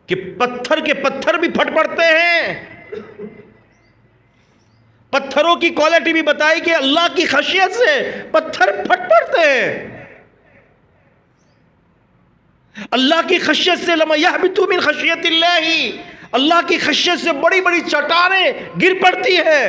کہ پتھر کے پتھر بھی پھٹ پڑتے ہیں. پتھروں کی کوالٹی بھی بتائی کہ اللہ کی خشیت سے پتھر پھٹ پڑتے ہیں. اللہ کی خشیت سے لما یحبطوا من خشیت اللہ، اللہ کی خشیت سے بڑی بڑی چٹانیں گر پڑتی ہیں.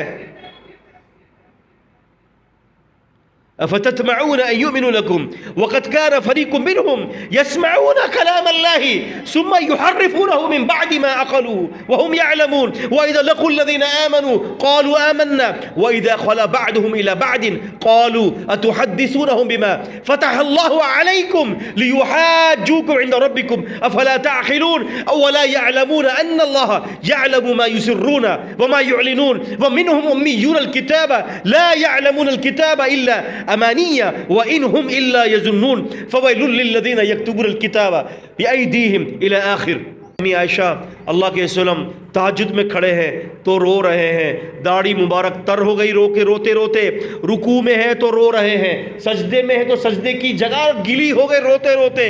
افتطمعون ان يؤمنوا لكم وقد كان فريق منهم يسمعون كلام الله ثم يحرفونه من بعد ما عقلوه وهم يعلمون واذا لقوا الذين امنوا قالوا آمنا واذا خلا بعضهم الى بعض قالوا اتحدثونهم بما فتح الله عليكم ليحاجوكم عند ربكم افلا تعقلون اولا يعلمون ان الله يعلم ما يسرون وما يعلنون ومنهم اميون الكتاب لا يعلمون الكتاب الا امانیہ وانہم الا یظنون فویل للذین یکتبون الکتاب بایدیہم الی آخر. امی عائشہ اللہ کے سلم تہجد میں کھڑے ہیں تو رو رہے ہیں، داڑھی مبارک تر ہو گئی روتے روتے، رکوع میں ہے تو رو رہے ہیں، سجدے میں ہے تو سجدے کی جگہ گیلی ہو گئی روتے روتے.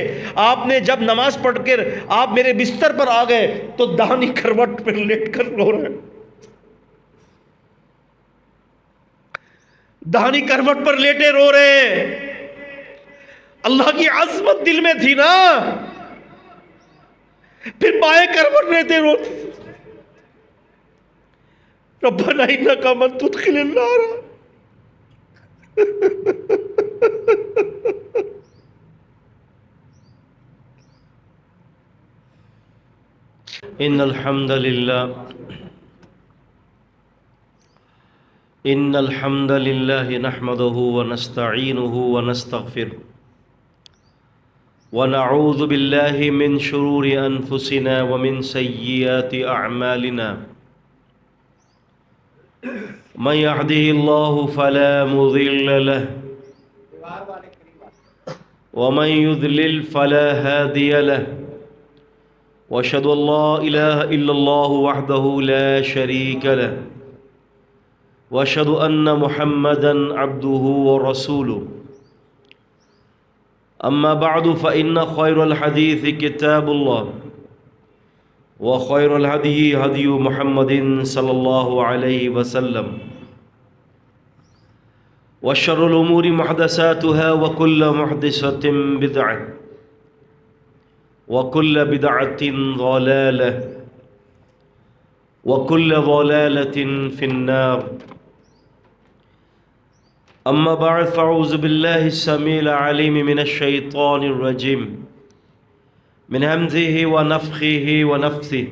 آپ نے جب نماز پڑھ کر آپ میرے بستر پر آ گئے تو داہنی کروٹ پر لیٹ کر رو رہے ہیں. دہنی کروٹ پر لیٹے رو رہے ہیں. اللہ کی عظمت دل میں تھی نا، پھر بائیں کروٹ لیتے روتے. ربنا انک من تدخل النار. ان الحمد للہ ان الحمد للہ نحمده ونستعینه ونستغفره ونعوذ باللہ من شرور انفسنا ومن سیئات اعمالنا من يهده الله فلا مضل له ومن يضلل فلا هادي له واشهد ان لا اله الا الله وحده لا شريك له واشهد ان محمدا عبده ورسوله. اما بعد فان خير الحديث كتاب الله وخير الهدي هدي محمد صلى الله عليه وسلم وشر الامور محدثاتها وكل محدثة بدعة وكل بدعة ضلالة وكل ضلالة في النار. اما بعد فاعوذ بالله السميع العليم من الشيطان الرجيم من همزه ونفخه ونفثه.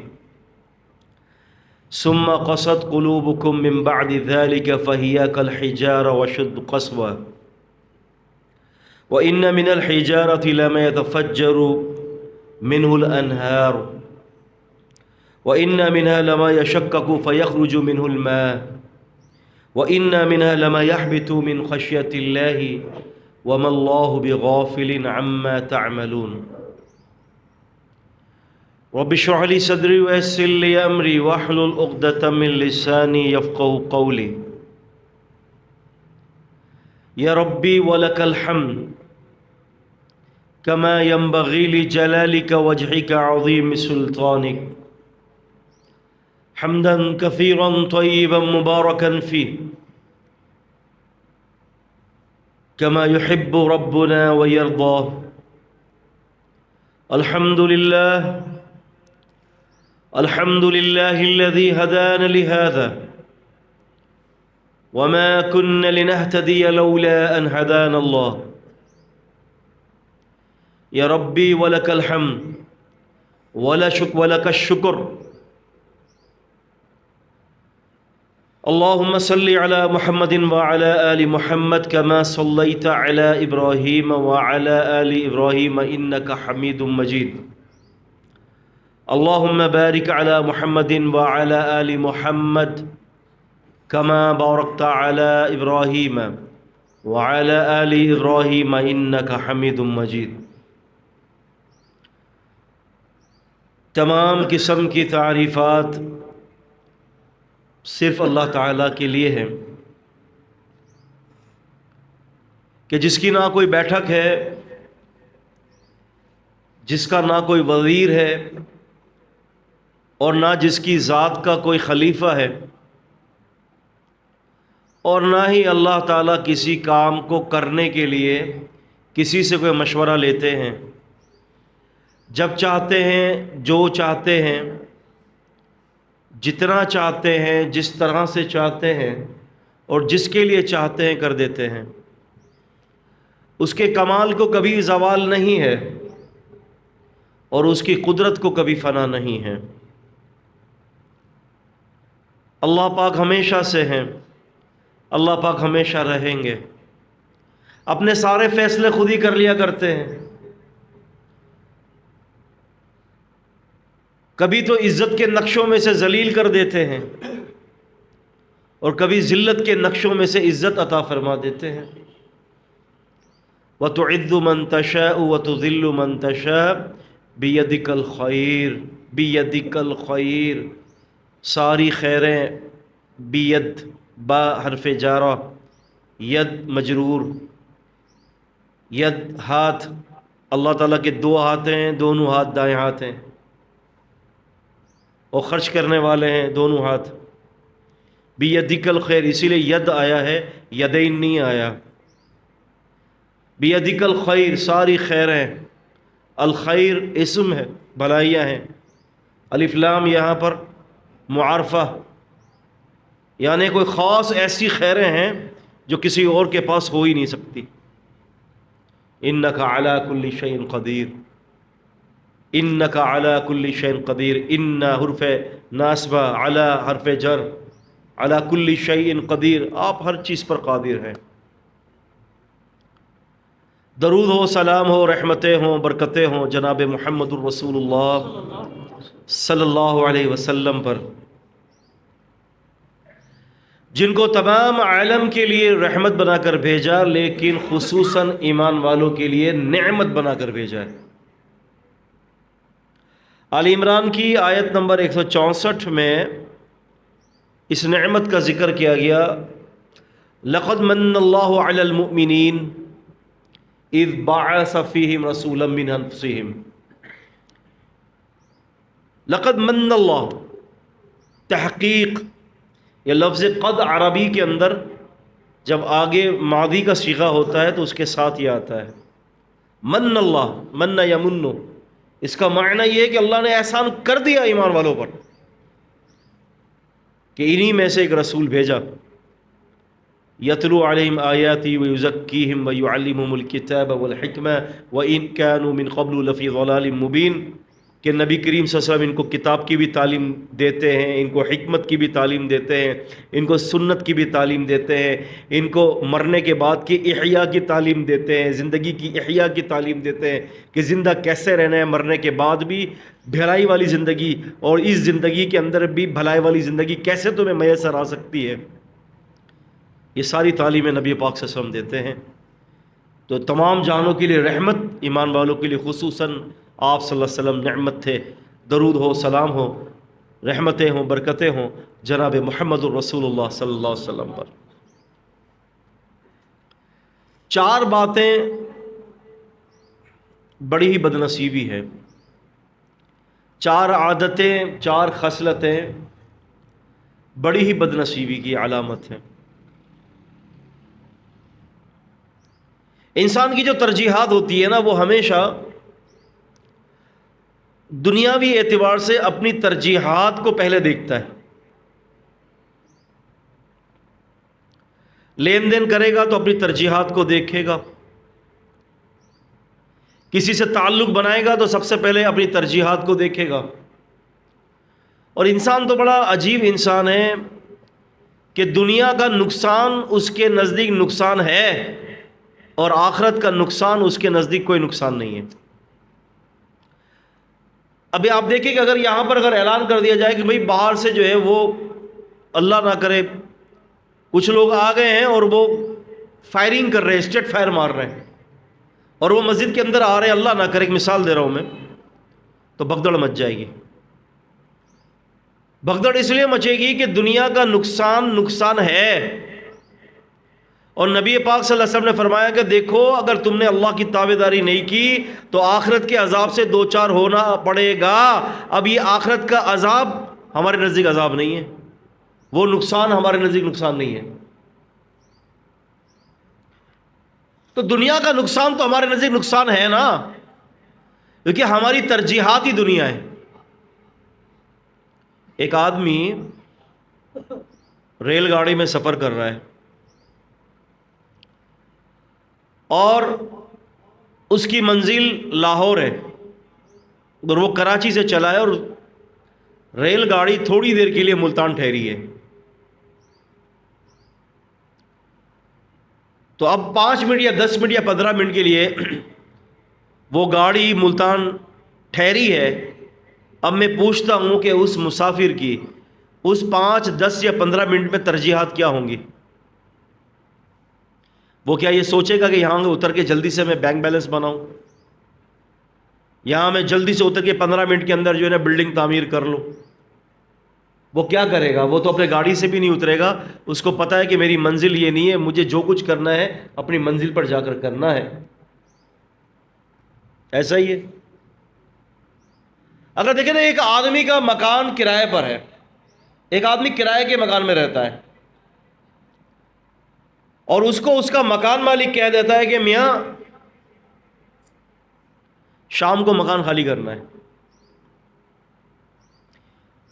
ثم قست قلوبكم من بعد ذلك فهي كالحجارة وشد قسوة وإن من الحجارة لما يتفجر منه الأنهار وإن منها لما يشقق فيخرج منه الماء وَإِنَّ مِنْهَا لَمَا يَحْبِطُ مِنْ خَشْيَةِ اللَّهِ وَمَا اللَّهُ بِغَافِلٍ عَمَّا تَعْمَلُونَ. رَبِّ اشْرَحْ لِي صَدْرِي وَيَسِّرْ لِي أَمْرِي وَاحْلُلْ عُقْدَةً مِنْ لِسَانِي يَفْقَهُوا قَوْلِي. يَا رَبِّي وَلَكَ الْحَمْدُ كَمَا يَنْبَغِي لِجَلَالِكَ وَجْهِكَ عَظِيمِ سُلْطَانِكَ حمدا كثيرا طيبا مباركا فيه كما يحب ربنا ويرضى. الحمد لله الذي هدانا لهذا وما كنا لنهتدي لولا أن هدانا الله. يا ربي ولك الحمد ولك الشكر. اللهم صل على محمد وعلى آل محمد كما صليت على إبراهيم وعلى آل إبراهيم إنك حميد مجيد. اللهم بارك على محمد وعلى آل محمد كما باركت على إبراهيم وعلى آل إبراهيم إنك حميد مجيد. تمام قسم کی تعریفات صرف اللہ تعالیٰ کے لیے ہے کہ جس کی نہ کوئی بیٹھک ہے، جس کا نہ کوئی وزیر ہے، اور نہ جس کی ذات کا کوئی خلیفہ ہے، اور نہ ہی اللہ تعالیٰ کسی کام کو کرنے کے لیے کسی سے کوئی مشورہ لیتے ہیں، جب چاہتے ہیں، جو چاہتے ہیں، جتنا چاہتے ہیں، جس طرح سے چاہتے ہیں، اور جس کے لیے چاہتے ہیں کر دیتے ہیں۔ اس کے کمال کو کبھی زوال نہیں ہے، اور اس کی قدرت کو کبھی فنا نہیں ہے۔ اللہ پاک ہمیشہ سے ہیں، اللہ پاک ہمیشہ رہیں گے۔ اپنے سارے فیصلے خود ہی کر لیا کرتے ہیں۔ کبھی تو عزت کے نقشوں میں سے ذلیل کر دیتے ہیں، اور کبھی ذلت کے نقشوں میں سے عزت عطا فرما دیتے ہیں۔ وَتُعِزُّ مَن تَشَاءُ وَتُذِلُّ مَن تَشَاءُ بِيَدِكَ الْخَيْرُ بِيَدِكَ الْخَيْرُ، ساری خیریں، بید با حرف جارہ، ید مجرور، ید ہاتھ، اللہ تعالیٰ کے دو ہاتھ ہیں، دونوں ہاتھ دائیں ہاتھ ہیں، اور خرچ کرنے والے ہیں دونوں ہاتھ۔ بیدک الخیر، اسی لیے ید آیا ہے، یدین نہیں آیا۔ بیدک الخیر، ساری خیریں، الخیر اسم ہے، بھلائیاں ہیں، الف لام یہاں پر معارفہ، یعنی کوئی خاص ایسی خیریں ہیں جو کسی اور کے پاس ہو ہی نہیں سکتی۔ انک علی کل شیء قدیر، انک علی کل شیء قدیر، ان حرف ناصبہ، علی حرف جر، علی کل شیء قدیر، آپ ہر چیز پر قادر ہیں۔ درود ہو، سلام ہو، رحمتیں ہوں، برکتیں ہوں جناب محمد الرسول اللہ صلی اللہ علیہ وسلم پر، جن کو تمام عالم کے لیے رحمت بنا کر بھیجا، لیکن خصوصاً ایمان والوں کے لیے نعمت بنا کر بھیجا ہے۔ آل عمران کی آیت نمبر 164 میں اس نعمت کا ذکر کیا گیا۔ لقد من اللہ علی المؤمنین اذ بعث فیہم رسولا من انفسہم۔ لقد من اللہ، تحقیق، یہ لفظ قد عربی کے اندر جب آگے ماضی کا صیغہ ہوتا ہے تو اس کے ساتھ یہ آتا ہے من اللہ، من یمن، اس کا معنی یہ ہے کہ اللہ نے احسان کر دیا ایمان والوں پر کہ انہی میں سے ایک رسول بھیجا، یتلو علیہم آیاتی ویزکیہم ویعلمہم الکتاب والحکمہ وان کانوا من قبل لفی ضلال مبین، کہ نبی کریم صلی اللہ علیہ وسلم ان کو کتاب کی بھی تعلیم دیتے ہیں، ان کو حکمت کی بھی تعلیم دیتے ہیں، ان کو سنت کی بھی تعلیم دیتے ہیں، ان کو مرنے کے بعد کی احیاء کی تعلیم دیتے ہیں، زندگی کی احیاء کی تعلیم دیتے ہیں کہ زندہ کیسے رہنا ہے، مرنے کے بعد بھی بھلائی والی زندگی، اور اس زندگی کے اندر بھی بھلائی والی زندگی کیسے تمہیں میسر آ سکتی ہے۔ یہ ساری تعلیمیں نبی پاک صلی اللہ علیہ وسلم دیتے ہیں۔ تو تمام جہانوں کے لیے رحمت، ایمان والوں کے لیے خصوصاً آپ صلی اللہ علیہ وسلم نعمت تھے۔ درود ہو، سلام ہو، رحمتیں ہوں، برکتیں ہوں جناب محمد الرسول اللہ صلی اللہ علیہ وسلم پر۔ چار باتیں بڑی ہی بدنصیبی ہے، چار عادتیں، چار خصلتیں بڑی ہی بدنصیبی کی علامت ہیں۔ انسان کی جو ترجیحات ہوتی ہے نا، وہ ہمیشہ دنیاوی اعتبار سے اپنی ترجیحات کو پہلے دیکھتا ہے۔ لین دین کرے گا تو اپنی ترجیحات کو دیکھے گا، کسی سے تعلق بنائے گا تو سب سے پہلے اپنی ترجیحات کو دیکھے گا۔ اور انسان تو بڑا عجیب انسان ہے کہ دنیا کا نقصان اس کے نزدیک نقصان ہے، اور آخرت کا نقصان اس کے نزدیک کوئی نقصان نہیں ہے۔ ابھی آپ دیکھیں کہ اگر یہاں پر اعلان کر دیا جائے کہ بھئی باہر سے جو ہے وہ اللہ نہ کرے کچھ لوگ آ گئے ہیں اور وہ فائرنگ کر رہے ہیں، اسٹیٹ فائر مار رہے ہیں، اور وہ مسجد کے اندر آ رہے ہیں، اللہ نہ کرے، ایک مثال دے رہا ہوں میں، تو بھگدڑ مچ جائے گی۔ بھگدڑ اس لیے مچے گی کہ دنیا کا نقصان ہے، اور نبی پاک صلی اللہ علیہ وسلم نے فرمایا کہ دیکھو اگر تم نے اللہ کی تابعداری نہیں کی تو آخرت کے عذاب سے دو چار ہونا پڑے گا. اب یہ آخرت کا عذاب ہمارے نزدیک عذاب نہیں ہے، وہ نقصان ہمارے نزدیک نقصان نہیں ہے. تو دنیا کا نقصان تو ہمارے نزدیک نقصان ہے نا، کیونکہ ہماری ترجیحات ہی دنیا ہے. ایک آدمی ریل گاڑی میں سفر کر رہا ہے اور اس کی منزل لاہور ہے اور وہ کراچی سے چلا ہے اور ریل گاڑی تھوڑی دیر کے لیے ملتان ٹھہری ہے. تو اب 5 منٹ یا 10 منٹ یا 15 منٹ کے لیے وہ گاڑی ملتان ٹھہری ہے. اب میں پوچھتا ہوں کہ اس مسافر کی اس 5، 10 یا 15 منٹ میں ترجیحات کیا ہوں گی؟ وہ کیا یہ سوچے گا کہ یہاں اتر کے جلدی سے میں بینک بیلنس بناؤں، یہاں میں جلدی سے اتر کے 15 منٹ کے اندر جو ہے نا بلڈنگ تعمیر کر لوں؟ وہ کیا کرے گا؟ وہ تو اپنے گاڑی سے بھی نہیں اترے گا. اس کو پتہ ہے کہ میری منزل یہ نہیں ہے، مجھے جو کچھ کرنا ہے اپنی منزل پر جا کر کرنا ہے. ایسا ہی ہے. اگر دیکھیں نا ایک آدمی کا مکان کرائے پر ہے، ایک آدمی کرائے کے مکان میں رہتا ہے اور اس کو اس کا مکان مالک کہہ دیتا ہے کہ میاں شام کو مکان خالی کرنا ہے.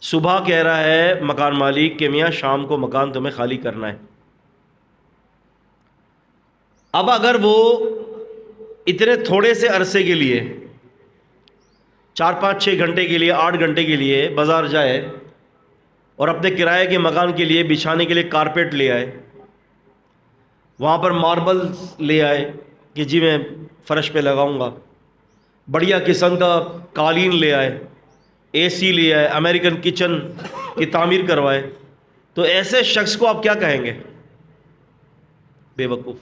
صبح کہہ رہا ہے مکان مالک کہ میاں شام کو مکان تمہیں خالی کرنا ہے. اب اگر وہ اتنے تھوڑے سے عرصے کے لیے 4، 5، 6 گھنٹے کے لیے، 8 گھنٹے کے لیے بازار جائے اور اپنے کرائے کے مکان کے لیے بچھانے کے لیے کارپیٹ لے آئے، وہاں پر ماربل لے آئے کہ جی میں فرش پہ لگاؤں گا، بڑھیا قسم کا قالین لے آئے، اے سی لے آئے، امریکن کچن کی تعمیر کروائے، تو ایسے شخص کو آپ کیا کہیں گے؟ بے وقوف.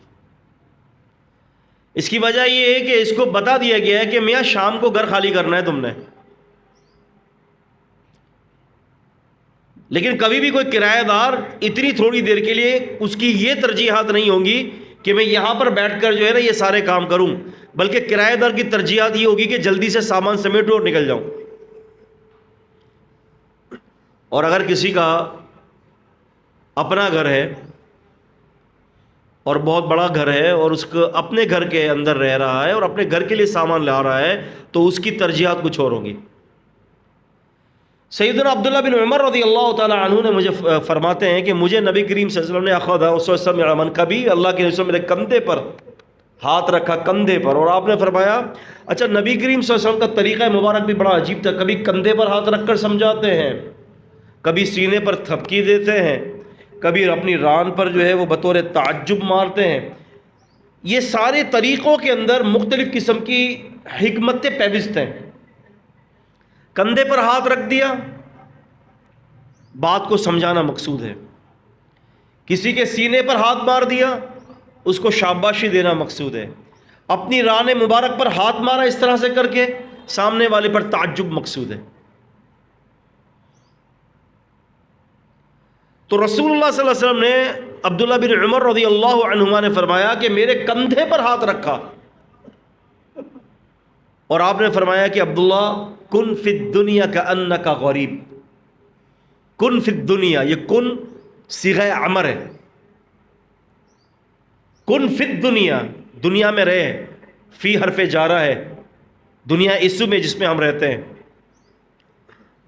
اس کی وجہ یہ ہے کہ اس کو بتا دیا گیا ہے کہ میاں شام کو گھر خالی کرنا ہے تم نے. لیکن کبھی بھی کوئی کرایہ دار اتنی تھوڑی دیر کے لیے اس کی یہ ترجیحات نہیں ہوں گی کہ میں یہاں پر بیٹھ کر جو ہے نا یہ سارے کام کروں، بلکہ کرایہ دار کی ترجیحات یہ ہوگی کہ جلدی سے سامان سمیٹو اور نکل جاؤں. اور اگر کسی کا اپنا گھر ہے اور بہت بڑا گھر ہے اور اس کو اپنے گھر کے اندر رہ رہا ہے اور اپنے گھر کے لیے سامان لا رہا ہے تو اس کی ترجیحات کچھ اور ہوں گی. سیدنا عبداللہ بن عمر رضی اللہ تعالی عنہ نے مجھے فرماتے ہیں کہ مجھے نبی کریم صلی اللہ علیہ وسلم نے اخذ کبھی اللہ کے رسول میرے کندھے پر ہاتھ رکھا، کندھے پر، اور آپ نے فرمایا اچھا نبی کریم صلی اللہ علیہ وسلم کا طریقہ مبارک بھی بڑا عجیب تھا. کبھی کندھے پر ہاتھ رکھ کر سمجھاتے ہیں، کبھی سینے پر تھپکی دیتے ہیں، کبھی اپنی ران پر جو ہے وہ بطور تعجب مارتے ہیں. یہ سارے طریقوں کے اندر مختلف قسم کی حکمتیں پیوست ہیں. کندھے پر ہاتھ رکھ دیا، بات کو سمجھانا مقصود ہے. کسی کے سینے پر ہاتھ مار دیا، اس کو شاباشی دینا مقصود ہے. اپنی ران مبارک پر ہاتھ مارا اس طرح سے کر کے، سامنے والے پر تعجب مقصود ہے. تو رسول اللہ صلی اللہ علیہ وسلم نے عبداللہ بن عمر رضی اللہ عنہما نے فرمایا کہ میرے کندھے پر ہاتھ رکھا اور آپ نے فرمایا کہ عبداللہ کن فی الدنیا کأنک غریب. کن فی الدنیا، یہ کن صیغہ امر ہے. کن فی الدنیا، دنیا میں رہے، فی حرف جارہ ہے، دنیا اسم ہے جس میں ہم رہتے ہیں،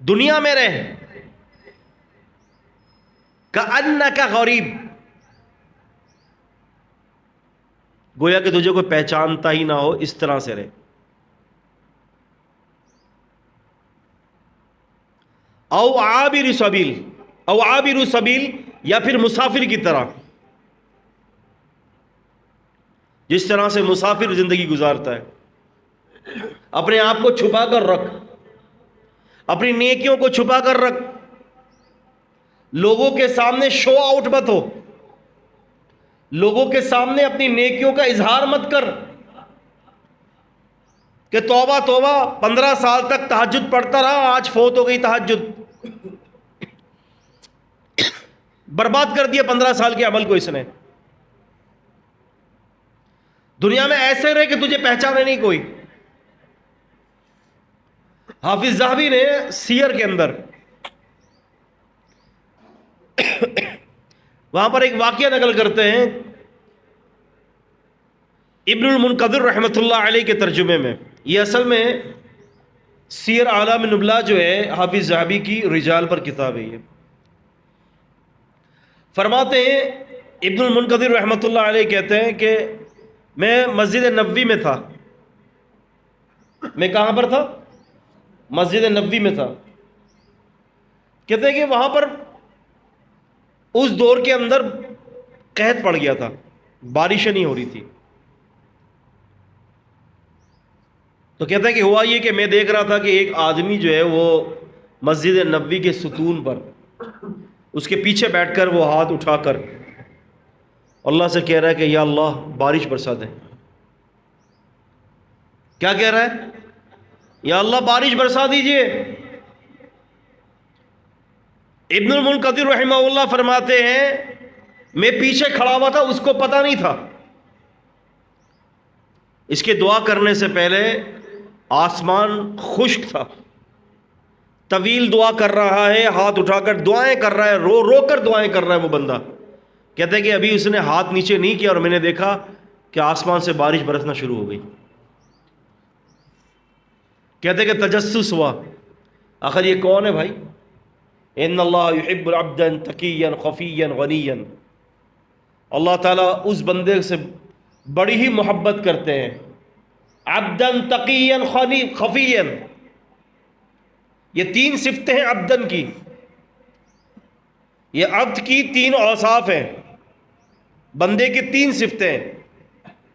دنیا میں رہے. کأنک غریب، گویا کہ تجھے کوئی پہچانتا ہی نہ ہو، اس طرح سے رہے. او عابر سبیل، او عابر سبیل، یا پھر مسافر کی طرح، جس طرح سے مسافر زندگی گزارتا ہے. اپنے آپ کو چھپا کر رکھ، اپنی نیکیوں کو چھپا کر رکھ، لوگوں کے سامنے شو آؤٹ مت ہو، لوگوں کے سامنے اپنی نیکیوں کا اظہار مت کر کہ توبہ توبہ 15 سال تک تہجد پڑھتا رہا، آج فوت ہو گئی تہجد، برباد کر دیا 15 سال کے عمل کو اس نے. دنیا میں ایسے رہے کہ تجھے پہچانے نہیں کوئی. حافظ ذہبی نے سیر کے اندر وہاں پر ایک واقعہ نقل کرتے ہیں ابن المنقدر رحمۃ اللہ علیہ کے ترجمے میں. یہ اصل میں سیر اعلام نبلا جو ہے حافظ ذہبی کی رجال پر کتاب ہے. یہ فرماتے ہیں ابن المنقدر رحمۃ اللہ علیہ کہتے ہیں کہ میں مسجد نبوی میں تھا. میں کہاں پر تھا؟ مسجد نبوی میں تھا. کہتے ہیں کہ وہاں پر اس دور کے اندر قحط پڑ گیا تھا، بارشیں نہیں ہو رہی تھی. تو کہتا ہے کہ ہوا یہ کہ میں دیکھ رہا تھا کہ ایک آدمی جو ہے وہ مسجد نبوی کے ستون پر اس کے پیچھے بیٹھ کر وہ ہاتھ اٹھا کر اللہ سے کہہ رہا ہے کہ یا اللہ بارش برسا دے. کیا کہہ رہا ہے؟ یا اللہ بارش برسا دیجئے. ابن المنقدر رحمہ اللہ فرماتے ہیں میں پیچھے کھڑا ہوا تھا، اس کو پتہ نہیں تھا. اس کے دعا کرنے سے پہلے آسمان خشک تھا. طویل دعا کر رہا ہے، ہاتھ اٹھا کر دعائیں کر رہا ہے، رو رو کر دعائیں کر رہا ہے وہ بندہ. کہتے ہیں کہ ابھی اس نے ہاتھ نیچے نہیں کیا اور میں نے دیکھا کہ آسمان سے بارش برسنا شروع ہو گئی. کہتے ہیں کہ تجسس ہوا، آخر یہ کون ہے بھائی؟ ان اللہ یحب العبد تقیا خفیا غنیا. اللہ تعالیٰ اس بندے سے بڑی ہی محبت کرتے ہیں. عبدن تقیا خفیا، یہ تین صفتیں ہیں عبدن کی. یہ عبد کی تین اوصاف ہیں، بندے کی تین صفتیں ہیں: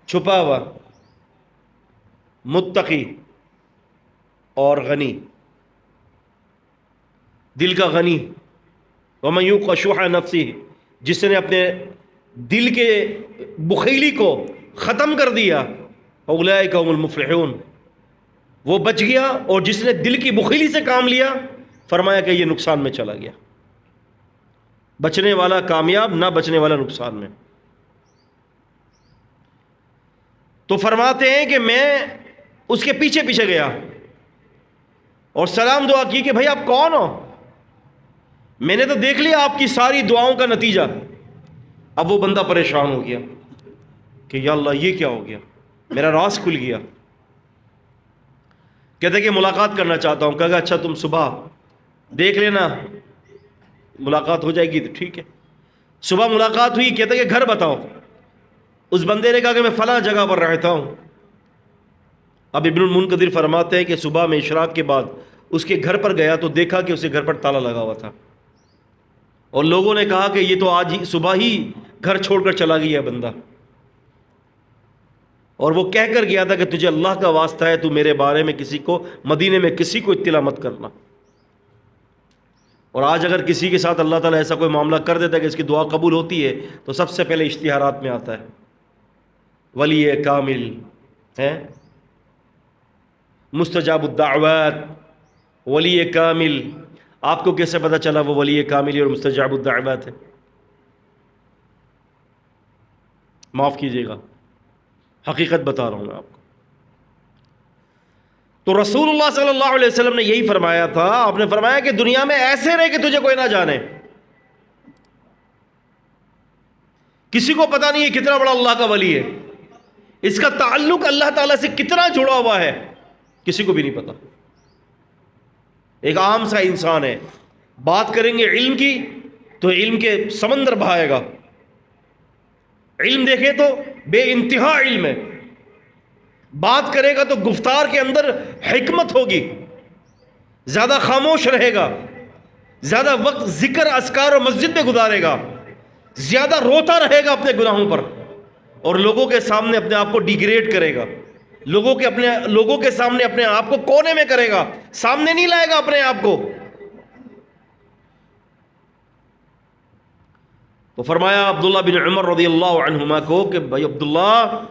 چھپا ہوا، متقی اور غنی. دل کا غنی. وَمَن يُوقَ شُحَّ نَفْسِهِ، جس نے اپنے دل کے بخیلی کو ختم کر دیا، فَأُولَٰئِكَ هُمُ الْمُفْلِحُونَ، وہ بچ گیا. اور جس نے دل کی بخیلی سے کام لیا فرمایا کہ یہ نقصان میں چلا گیا. بچنے والا کامیاب، نہ بچنے والا نقصان میں. تو فرماتے ہیں کہ میں اس کے پیچھے پیچھے گیا اور سلام دعا کی کہ بھائی آپ کون ہو؟ میں نے تو دیکھ لیا آپ کی ساری دعاؤں کا نتیجہ. اب وہ بندہ پریشان ہو گیا کہ یا اللہ یہ کیا ہو گیا، میرا راز کھل گیا. کہتے کہ ملاقات کرنا چاہتا ہوں. کہا اچھا تم صبح دیکھ لینا، ملاقات ہو جائے گی تو ٹھیک ہے. صبح ملاقات ہوئی. کہتے کہ گھر بتاؤ. اس بندے نے کہا کہ میں فلاں جگہ پر رہتا ہوں. اب ابن المنقدر فرماتے ہیں کہ صبح میں اشراق کے بعد اس کے گھر پر گیا تو دیکھا کہ اسے گھر پر تالا لگا ہوا تھا. اور لوگوں نے کہا کہ یہ تو آج ہی صبح ہی گھر چھوڑ کر چلا گیا بندہ، اور وہ کہہ کر گیا تھا کہ تجھے اللہ کا واسطہ ہے تو میرے بارے میں کسی کو مدینے میں کسی کو اطلاع مت کرنا. اور آج اگر کسی کے ساتھ اللہ تعالیٰ ایسا کوئی معاملہ کر دیتا ہے کہ اس کی دعا قبول ہوتی ہے تو سب سے پہلے اشتہارات میں آتا ہے ولی کامل ہے، مستجاب الدعوات، ولی کامل. آپ کو کیسے پتہ چلا وہ ولی کامل اور مستجاب الدعوات ہے؟ معاف کیجیے گا، حقیقت بتا رہا ہوں میں آپ کو. تو رسول اللہ صلی اللہ علیہ وسلم نے یہی فرمایا تھا. آپ نے فرمایا کہ دنیا میں ایسے رہے کہ تجھے کوئی نہ جانے. کسی کو پتہ نہیں ہے کتنا بڑا اللہ کا ولی ہے، اس کا تعلق اللہ تعالیٰ سے کتنا جڑا ہوا ہے، کسی کو بھی نہیں پتا. ایک عام سا انسان ہے، بات کریں گے علم کی تو علم کے سمندر بہائے گا. علم دیکھیں تو بے انتہا علم ہے. بات کرے گا تو گفتار کے اندر حکمت ہوگی. زیادہ خاموش رہے گا، زیادہ وقت ذکر اذکار اور مسجد میں گزارے گا، زیادہ روتا رہے گا اپنے گناہوں پر، اور لوگوں کے سامنے اپنے آپ کو ڈیگریڈ کرے گا. لوگوں کے سامنے اپنے آپ کو کونے میں کرے گا، سامنے نہیں لائے گا اپنے آپ کو. تو فرمایا عبداللہ بن عمر رضی اللہ عنہما کو کہ بھائی عبداللہ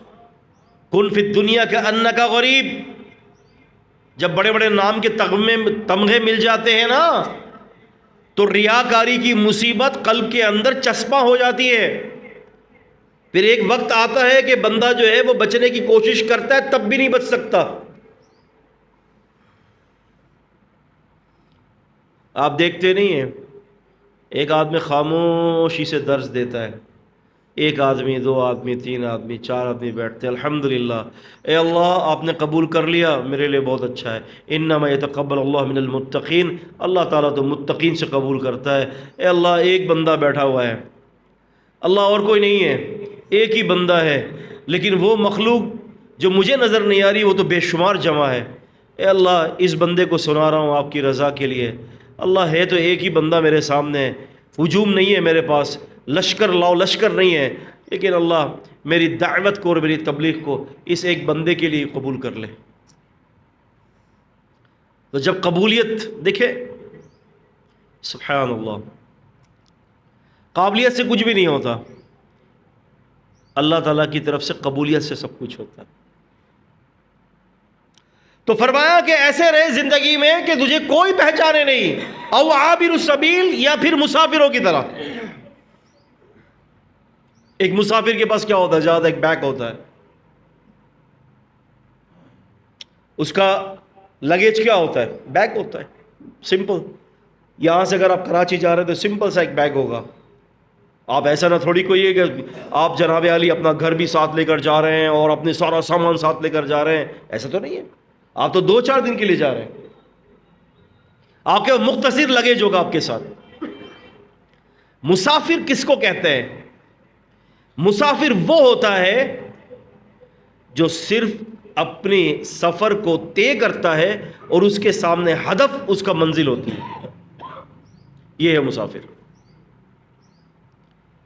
کن فی الدنیا کأنک غریب. جب بڑے بڑے نام کے تمغے مل جاتے ہیں نا تو ریاکاری کی مصیبت قلب کے اندر چسپاں ہو جاتی ہے. پھر ایک وقت آتا ہے کہ بندہ جو ہے وہ بچنے کی کوشش کرتا ہے، تب بھی نہیں بچ سکتا۔ آپ دیکھتے نہیں ہیں، ایک آدمی خاموشی سے درس دیتا ہے، ایک آدمی، دو آدمی، تین آدمی، چار آدمی بیٹھتے ہیں، الحمدللہ، اے اللہ آپ نے قبول کر لیا، میرے لیے بہت اچھا ہے، انما یتقبل اللہ من المتقین، اللہ تعالیٰ تو متقین سے قبول کرتا ہے۔ اے اللہ ایک بندہ بیٹھا ہوا ہے، اللہ اور کوئی نہیں ہے، ایک ہی بندہ ہے، لیکن وہ مخلوق جو مجھے نظر نہیں آ رہی وہ تو بے شمار جمع ہے۔ اے اللہ اس بندے کو سنا رہا ہوں آپ کی رضا کے لیے، اللہ ہے تو ایک ہی بندہ میرے سامنے ہے، ہجوم نہیں ہے میرے پاس، لشکر لاؤ لشکر نہیں ہے، لیکن اللہ میری دعوت کو اور میری تبلیغ کو اس ایک بندے کے لیے قبول کر لے۔ تو جب قبولیت دیکھے، سبحان اللہ، قابلیت سے کچھ بھی نہیں ہوتا، اللہ تعالیٰ کی طرف سے قبولیت سے سب کچھ ہوتا ہے۔ تو فرمایا کہ ایسے رہے زندگی میں کہ تجھے کوئی پہچانے نہیں، او عابر السبیل، یا پھر مسافروں کی طرح۔ ایک مسافر کے پاس کیا ہوتا ہے؟ زیادہ ایک بیگ ہوتا ہے، اس کا لگیج کیا ہوتا ہے؟ بیگ ہوتا ہے، سمپل۔ یہاں سے اگر آپ کراچی جا رہے ہیں تو سمپل سا ایک بیگ ہوگا، آپ ایسا نہ تھوڑی کوئی ہے کہ آپ جناب علی اپنا گھر بھی ساتھ لے کر جا رہے ہیں اور اپنے سارا سامان ساتھ لے کر جا رہے ہیں، ایسا تو نہیں ہے، آپ تو 2-4 دن کے لیے جا رہے ہیں، آپ کے مختصر لگیج ہوگا آپ کے ساتھ۔ مسافر کس کو کہتے ہیں؟ مسافر وہ ہوتا ہے جو صرف اپنے سفر کو طے کرتا ہے اور اس کے سامنے ہدف اس کا منزل ہوتی ہے، یہ ہے مسافر۔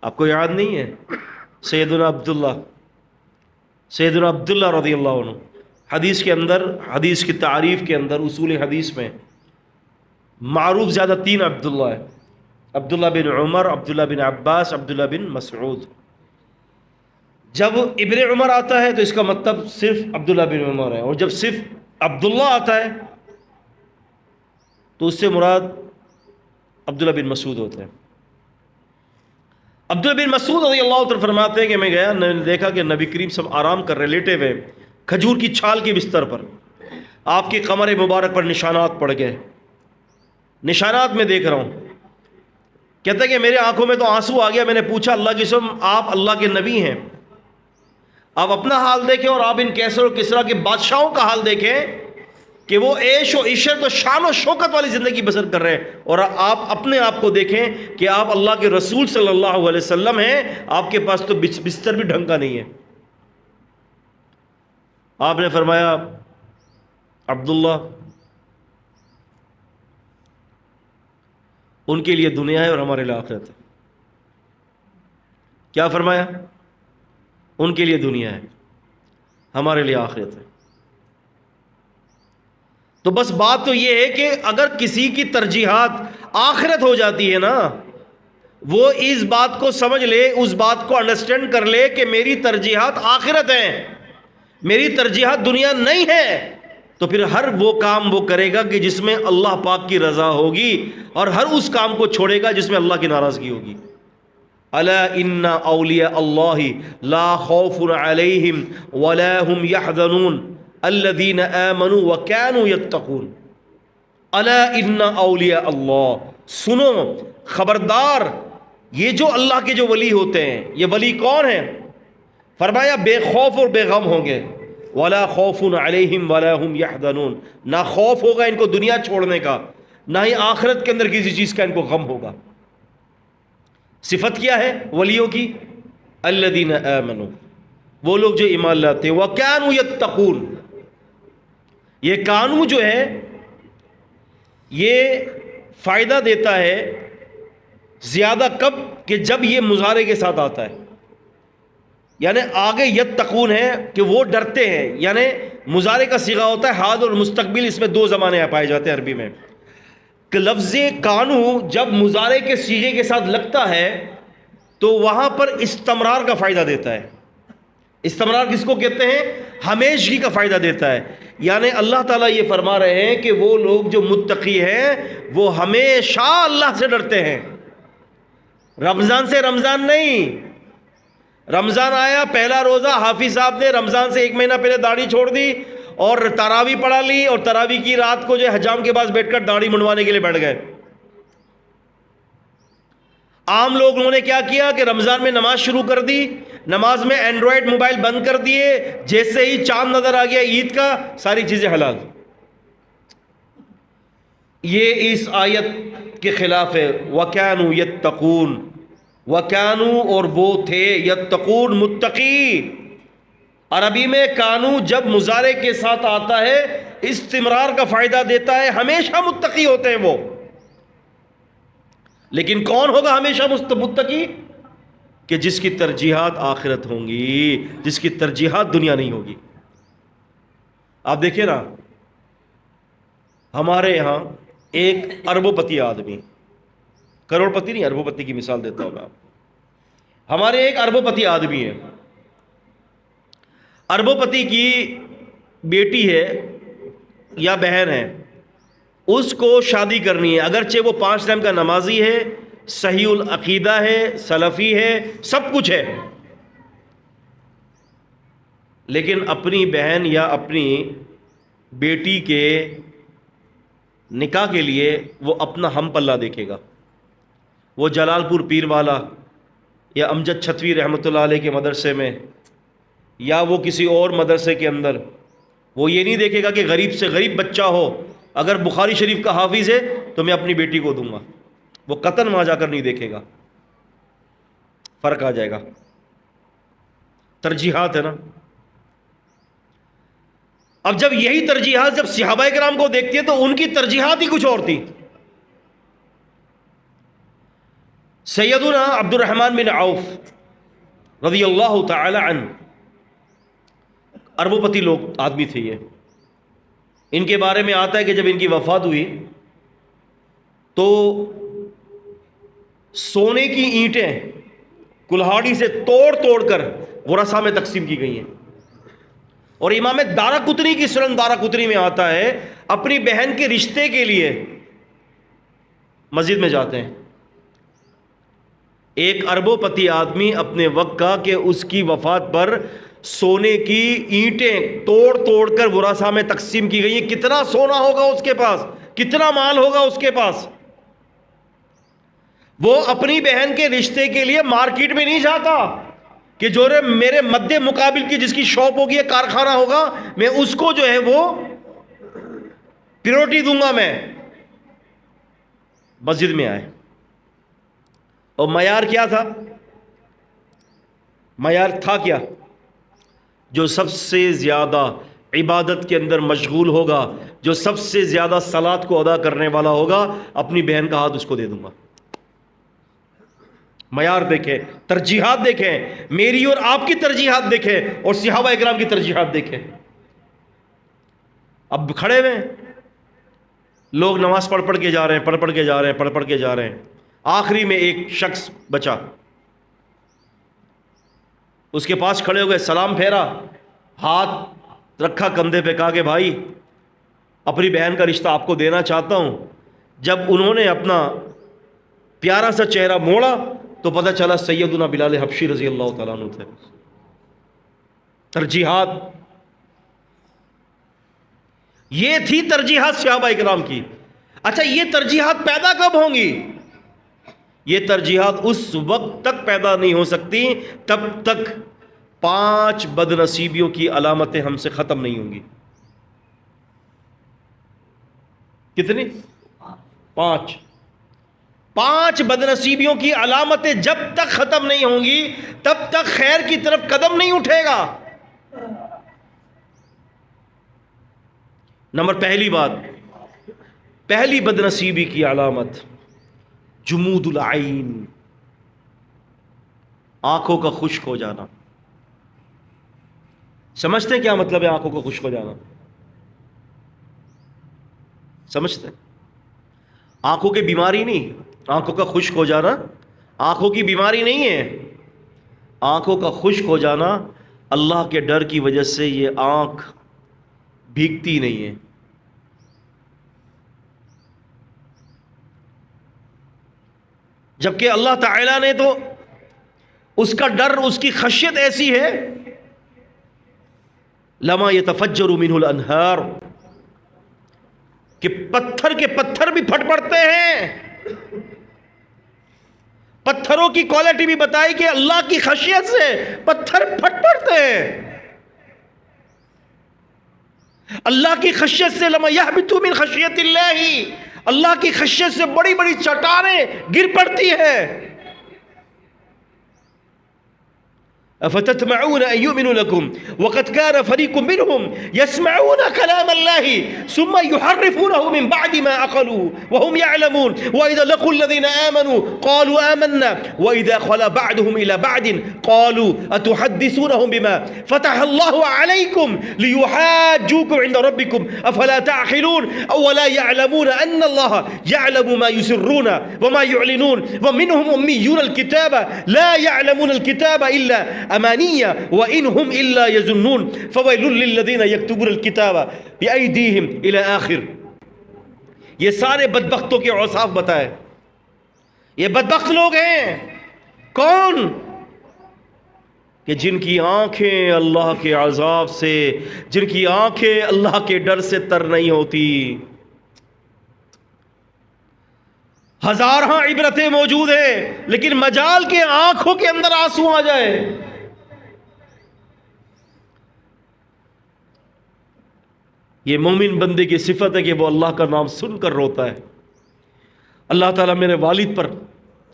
آپ کو یاد نہیں ہے سیدنا عبداللہ رضی اللہ عنہ، حدیث کے اندر، حدیث کی تعریف کے اندر، اصول حدیث میں معروف زیادہ 3 عبداللہ ہے، عبداللہ بن عمر، عبداللہ بن عباس، عبداللہ بن مسعود۔ جب ابن عمر آتا ہے تو اس کا مطلب صرف عبداللہ بن عمر ہے، اور جب صرف عبداللہ آتا ہے تو اس سے مراد عبداللہ بن مسعود ہوتا ہے۔ عبداللہ بن مسعود رضی اللہ عنہ فرماتے ہیں کہ میں گیا، میں نے دیکھا کہ نبی کریم سب آرام کر رہے، لیٹے ہوئے کھجور کی چھال کے بستر پر، آپ کی کمر مبارک پر نشانات پڑ گئے، نشانات میں دیکھ رہا ہوں۔ کہتا ہے کہ میرے آنکھوں میں تو آنسو آ گیا، میں نے پوچھا اللہ کی قسم آپ اللہ کے نبی ہیں، آپ اپنا حال دیکھیں اور آپ ان کیسر اور کسرا کے بادشاہوں کا حال دیکھیں کہ وہ عیش و عشرت و شان و شوکت والی زندگی بسر کر رہے ہیں، اور آپ اپنے آپ کو دیکھیں کہ آپ اللہ کے رسول صلی اللہ علیہ وسلم ہیں، آپ کے پاس تو بستر بھی ڈھنگ کا نہیں ہے۔ آپ نے فرمایا عبداللہ ان کے لیے دنیا ہے اور ہمارے لیے آخرت ہے۔ کیا فرمایا؟ ان کے لیے دنیا ہے، ہمارے لیے آخرت ہے۔ تو بس بات تو یہ ہے کہ اگر کسی کی ترجیحات آخرت ہو جاتی ہے نا، وہ اس بات کو سمجھ لے، اس بات کو انڈرسٹینڈ کر لے کہ میری ترجیحات آخرت ہیں، میری ترجیحات دنیا نہیں ہے، تو پھر ہر وہ کام وہ کرے گا کہ جس میں اللہ پاک کی رضا ہوگی، اور ہر اس کام کو چھوڑے گا جس میں اللہ کی ناراضگی ہوگی۔ الا ان اولیاء اللہ لا خوف علیہم ولا هم يحزنون الذین آمنوا وكانوا يتقون۔ الا ان اولیاء اللہ، سنو، خبردار، یہ جو اللہ کے جو ولی ہوتے ہیں، یہ ولی کون ہیں؟ فرمایا بے خوف اور بے غم ہوں گے، ولا خوف علیہم ولا هم يحزنون، نہ خوف ہوگا ان کو دنیا چھوڑنے کا، نہ ہی آخرت کے اندر کسی چیز کا ان کو غم ہوگا۔ صفت کیا ہے ولیوں کی؟ الذین آمنوا، وہ لوگ جو ایمان لاتے ہیں، وکانوا یتقون، یہ کانو جو ہے یہ فائدہ دیتا ہے زیادہ کب کہ جب یہ مضارع کے ساتھ آتا ہے، یعنی آگے یتقون ہے کہ وہ ڈرتے ہیں، یعنی مضارع کا صیغہ ہوتا ہے حال اور مستقبل، اس میں 2 زمانے پائے جاتے ہیں عربی میں، کہ لفظ کانو جب مضارع کے صیغے کے ساتھ لگتا ہے تو وہاں پر استمرار کا فائدہ دیتا ہے۔ استمرار کس کو کہتے ہیں؟ ہمیشگی کا فائدہ دیتا ہے، یعنی اللہ تعالیٰ یہ فرما رہے ہیں کہ وہ لوگ جو متقی ہیں وہ ہمیشہ اللہ سے ڈرتے ہیں، رمضان سے رمضان نہیں، رمضان آیا، پہلا روزہ حافظ صاحب نے رمضان سے 1 مہینہ پہلے داڑھی چھوڑ دی اور تراویح پڑھا لی، اور تراویح کی رات کو جو ہے حجام کے پاس بیٹھ کر داڑھی منڈوانے کے لیے بیٹھ گئے۔ عام لوگوں نے کیا کیا کہ رمضان میں نماز شروع کر دی، نماز میں اینڈرائڈ موبائل بند کر دیے، جیسے ہی چاند نظر آ گیا عید کا ساری چیزیں حلال۔ یہ اس آیت کے خلاف ہے۔ وَكَانُوا يَتَّقُونَ، وَكَانُوا اور وہ تھے، یتقون متقی۔ عربی میں کانو جب مضارع کے ساتھ آتا ہے استمرار کا فائدہ دیتا ہے، ہمیشہ متقی ہوتے ہیں وہ۔ لیکن کون ہوگا ہمیشہ متقی؟ کہ جس کی ترجیحات آخرت ہوں گی، جس کی ترجیحات دنیا نہیں ہوگی۔ آپ دیکھیں نا، ہمارے یہاں ایک اربوں پتی آدمی، کروڑ پتی نہیں، اربوں پتی کی مثال دیتا ہوں میں آپ کو۔ ہمارے ایک اربوں پتی آدمی ہے، اربوں پتی کی بیٹی ہے یا بہن ہے، اس کو شادی کرنی ہے، اگرچہ وہ 5 ٹائم کا نمازی ہے، صحیح العقیدہ ہے، سلفی ہے، سب کچھ ہے، لیکن اپنی بہن یا اپنی بیٹی کے نکاح کے لیے وہ اپنا ہم پلہ دیکھے گا۔ وہ جلال پور پیر والا یا امجد چھتوی رحمۃ اللہ علیہ کے مدرسے میں یا وہ کسی اور مدرسے کے اندر، وہ یہ نہیں دیکھے گا کہ غریب سے غریب بچہ ہو، اگر بخاری شریف کا حافظ ہے تو میں اپنی بیٹی کو دوں گا، وہ قطن وہاں جا کر نہیں دیکھے گا۔ فرق آ جائے گا، ترجیحات ہے نا۔ اب جب یہی ترجیحات جب صحابہ کرام کو دیکھتی ہے تو ان کی ترجیحات ہی کچھ اور تھی۔ سیدنا عبد الرحمن بن عوف رضی اللہ تعالی عنہ، اربوں پتی لوگ آدمی تھے یہ۔ ان کے بارے میں آتا ہے کہ جب ان کی وفات ہوئی تو سونے کی اینٹیں کلہاڑی سے توڑ توڑ کر ورثاء میں تقسیم کی گئی ہیں۔ اور امام دارقطنی کی سنن دارقطنی میں آتا ہے، اپنی بہن کے رشتے کے لیے مسجد میں جاتے ہیں ایک اربوں پتی آدمی اپنے وقت کا، کہ اس کی وفات پر سونے کی اینٹیں توڑ توڑ کر ورثاء میں تقسیم کی گئی ہیں۔ کتنا سونا ہوگا اس کے پاس، کتنا مال ہوگا اس کے پاس۔ وہ اپنی بہن کے رشتے کے لیے مارکیٹ میں نہیں جاتا کہ جو میرے مد مقابل کی جس کی شاپ ہوگی یا کارخانہ ہوگا میں اس کو جو ہے وہ پریورٹی دوں گا۔ میں مسجد میں آئے، اور معیار کیا تھا؟ معیار تھا کیا؟ جو سب سے زیادہ عبادت کے اندر مشغول ہوگا، جو سب سے زیادہ صلات کو ادا کرنے والا ہوگا، اپنی بہن کا ہاتھ اس کو دے دوں گا۔ معیار دیکھیں، ترجیحات دیکھیں، میری اور آپ کی ترجیحات دیکھیں اور صحابہ اکرام کی ترجیحات دیکھیں۔ اب کھڑے ہوئے لوگ نماز پڑھ پڑھ کے جا رہے ہیں، پڑھ پڑھ کے جا رہے ہیں، پڑھ پڑھ کے جا رہے ہیں۔ آخری میں ایک شخص بچا، اس کے پاس کھڑے ہو گئے، سلام پھیرا، ہاتھ رکھا کندھے پہ، کہا کہ بھائی اپنی بہن کا رشتہ آپ کو دینا چاہتا ہوں۔ جب انہوں نے اپنا پیارا سا چہرہ موڑا تو پتہ چلا سیدنا بلال حبشی رضی اللہ تعالیٰ عنہ تھے۔ ترجیحات، یہ تھی ترجیحات صحابہ اکرام کی۔ اچھا، یہ ترجیحات پیدا کب ہوں گی؟ یہ ترجیحات اس وقت تک پیدا نہیں ہو سکتی تب تک 5 بد نصیبیوں کی علامتیں ہم سے ختم نہیں ہوں گی۔ کتنی؟ 5 بد نصیبیوں کی علامتیں جب تک ختم نہیں ہوں گی تب تک خیر کی طرف قدم نہیں اٹھے گا۔ نمبر پہلی بات، پہلی بد نصیبی کی علامت جمود العین، آنکھوں کا خشک ہو جانا۔ سمجھتے ہیں کیا مطلب ہے آنکھوں کا خشک ہو جانا؟ سمجھتے ہیں؟ آنکھوں کی بیماری نہیں، آنکھوں کا خشک ہو جانا آنکھوں کی بیماری نہیں ہے۔ آنکھوں کا خشک ہو جانا اللہ کے ڈر کی وجہ سے یہ آنکھ بھیگتی نہیں ہے۔ جبکہ اللہ تعالیٰ نے تو اس کا ڈر، اس کی خشیت ایسی ہے، لما یتفجر منہ الانہار، کہ پتھر کے پتھر بھی پھٹ پڑتے ہیں۔ پتھروں کی کوالٹی بھی بتائی کہ اللہ کی خشیت سے پتھر پھٹ پڑتے ہیں، اللہ کی خشیت سے، لما یہبط من خشیت اللہ، اللہ کی خشیت سے بڑی بڑی چٹانیں گر پڑتی ہیں۔ افتطمعون ان يؤمنوا لكم وقد كان فريق منهم يسمعون كلام الله ثم يحرفونه من بعد ما عقلوه وهم يعلمون واذا لقوا الذين امنوا قالوا آمنا واذا خلا بعضهم الى بعض قالوا اتحدثونهم بما فتح الله عليكم ليحاجوكم عند ربكم افلا تعقلون اولا يعلمون ان الله يعلم ما يسرون وما يعلنون ومنهم اميون الكتاب لا يعلمون الكتاب الا امانیہ وان هم الا يظنون فويل للذین یکتبون الکتاب بایدیہم الی آخر۔ یہ سارے بدبختوں کے اوصاف بتائے۔ یہ بدبخت لوگ ہیں کون؟ کہ جن کی آنکھیں اللہ کے عذاب سے، جن کی آنکھیں اللہ کے ڈر سے تر نہیں ہوتی۔ ہزارہاں عبرتیں موجود ہیں لیکن مجال کے آنکھوں کے اندر آنسو آ جائے۔ یہ مومن بندے کی صفت ہے کہ وہ اللہ کا نام سن کر روتا ہے۔ اللہ تعالیٰ میرے والد پر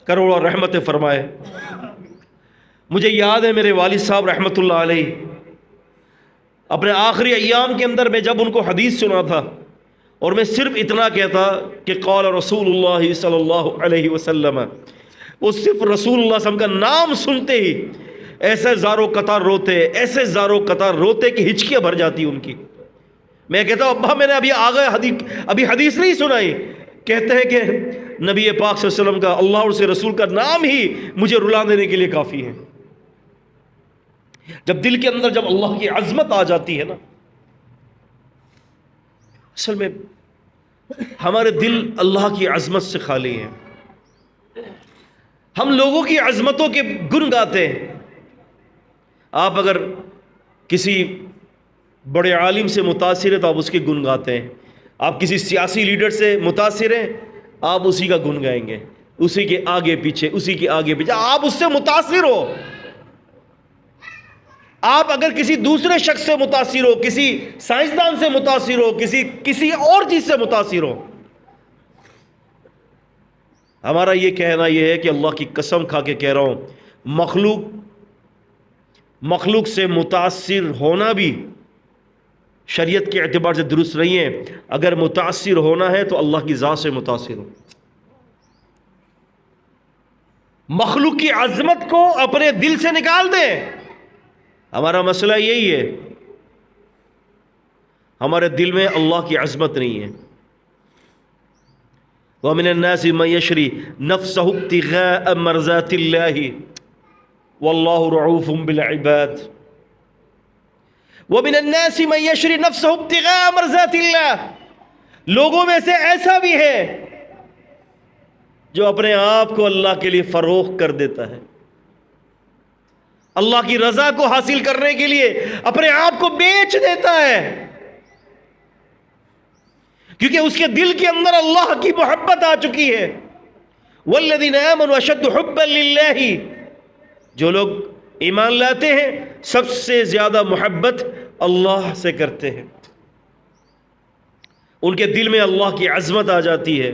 کروڑوں رحمتیں فرمائے۔ مجھے یاد ہے میرے والد صاحب رحمۃ اللہ علیہ اپنے آخری ایام کے اندر میں جب ان کو حدیث سنا تھا، اور میں صرف اتنا کہتا کہ قال رسول اللہ صلی اللہ علیہ وسلم، وہ صرف رسول اللہ صلی اللہ علیہ وسلم کا نام سنتے ہی ایسے زارو قطار روتے، ایسے زارو قطار روتے کہ ہچکیاں بھر جاتی ان کی۔ میں کہتا ہوں ابا میں نے ابھی حدیث نہیں سنائی۔ کہتے ہیں کہ نبی پاک صلی اللہ علیہ وسلم کا، اللہ اور اس کے رسول کا نام ہی مجھے رلا دینے کے لیے کافی ہے۔ جب دل کے اندر جب اللہ کی عظمت آ جاتی ہے نا، اصل میں ہمارے دل اللہ کی عظمت سے خالی ہیں۔ ہم لوگوں کی عظمتوں کے گن گاتے ہیں۔ آپ اگر کسی بڑے عالم سے متاثر ہیں تو آپ اس کے گن گاتے ہیں۔ آپ کسی سیاسی لیڈر سے متاثر ہیں، آپ اسی کا گن گائیں گے، اسی کے آگے پیچھے، اسی کے آگے پیچھے۔ آپ اس سے متاثر ہو۔ آپ اگر کسی دوسرے شخص سے متاثر ہو، کسی سائنسدان سے متاثر ہو، کسی اور چیز سے متاثر ہو، ہمارا یہ کہنا یہ ہے کہ اللہ کی قسم کھا کے کہہ رہا ہوں، مخلوق سے متاثر ہونا بھی شریعت کے اعتبار سے درست نہیں ہے۔ اگر متاثر ہونا ہے تو اللہ کی ذات سے متاثر ہو۔ مخلوق کی عظمت کو اپنے دل سے نکال دیں۔ ہمارا مسئلہ یہی ہے، ہمارے دل میں اللہ کی عظمت نہیں ہے۔ وَمِنَ النَّاسِ مَن يَشْرِي نَفْسَهُ ابْتِغَاءَ مَرْضَاتِ اللَّهِ وَاللَّهُ رَءُوفٌ بِالْعِبَادِ۔ وَمِنَ النَّاسِ مَن يَشْرِي نَفْسَهُ ابْتِغَاءَ مَرْضَاتِ اللَّهِ، لوگوں میں سے ایسا بھی ہے جو اپنے آپ کو اللہ کے لیے فروخت کر دیتا ہے، اللہ کی رضا کو حاصل کرنے کے لیے اپنے آپ کو بیچ دیتا ہے، کیونکہ اس کے دل کے اندر اللہ کی محبت آ چکی ہے۔ وَالَّذِينَ آمَنُوا أَشَدُّ حُبًّا لِلَّهِ، جو لوگ ایمان لاتے ہیں سب سے زیادہ محبت اللہ سے کرتے ہیں، ان کے دل میں اللہ کی عظمت آ جاتی ہے،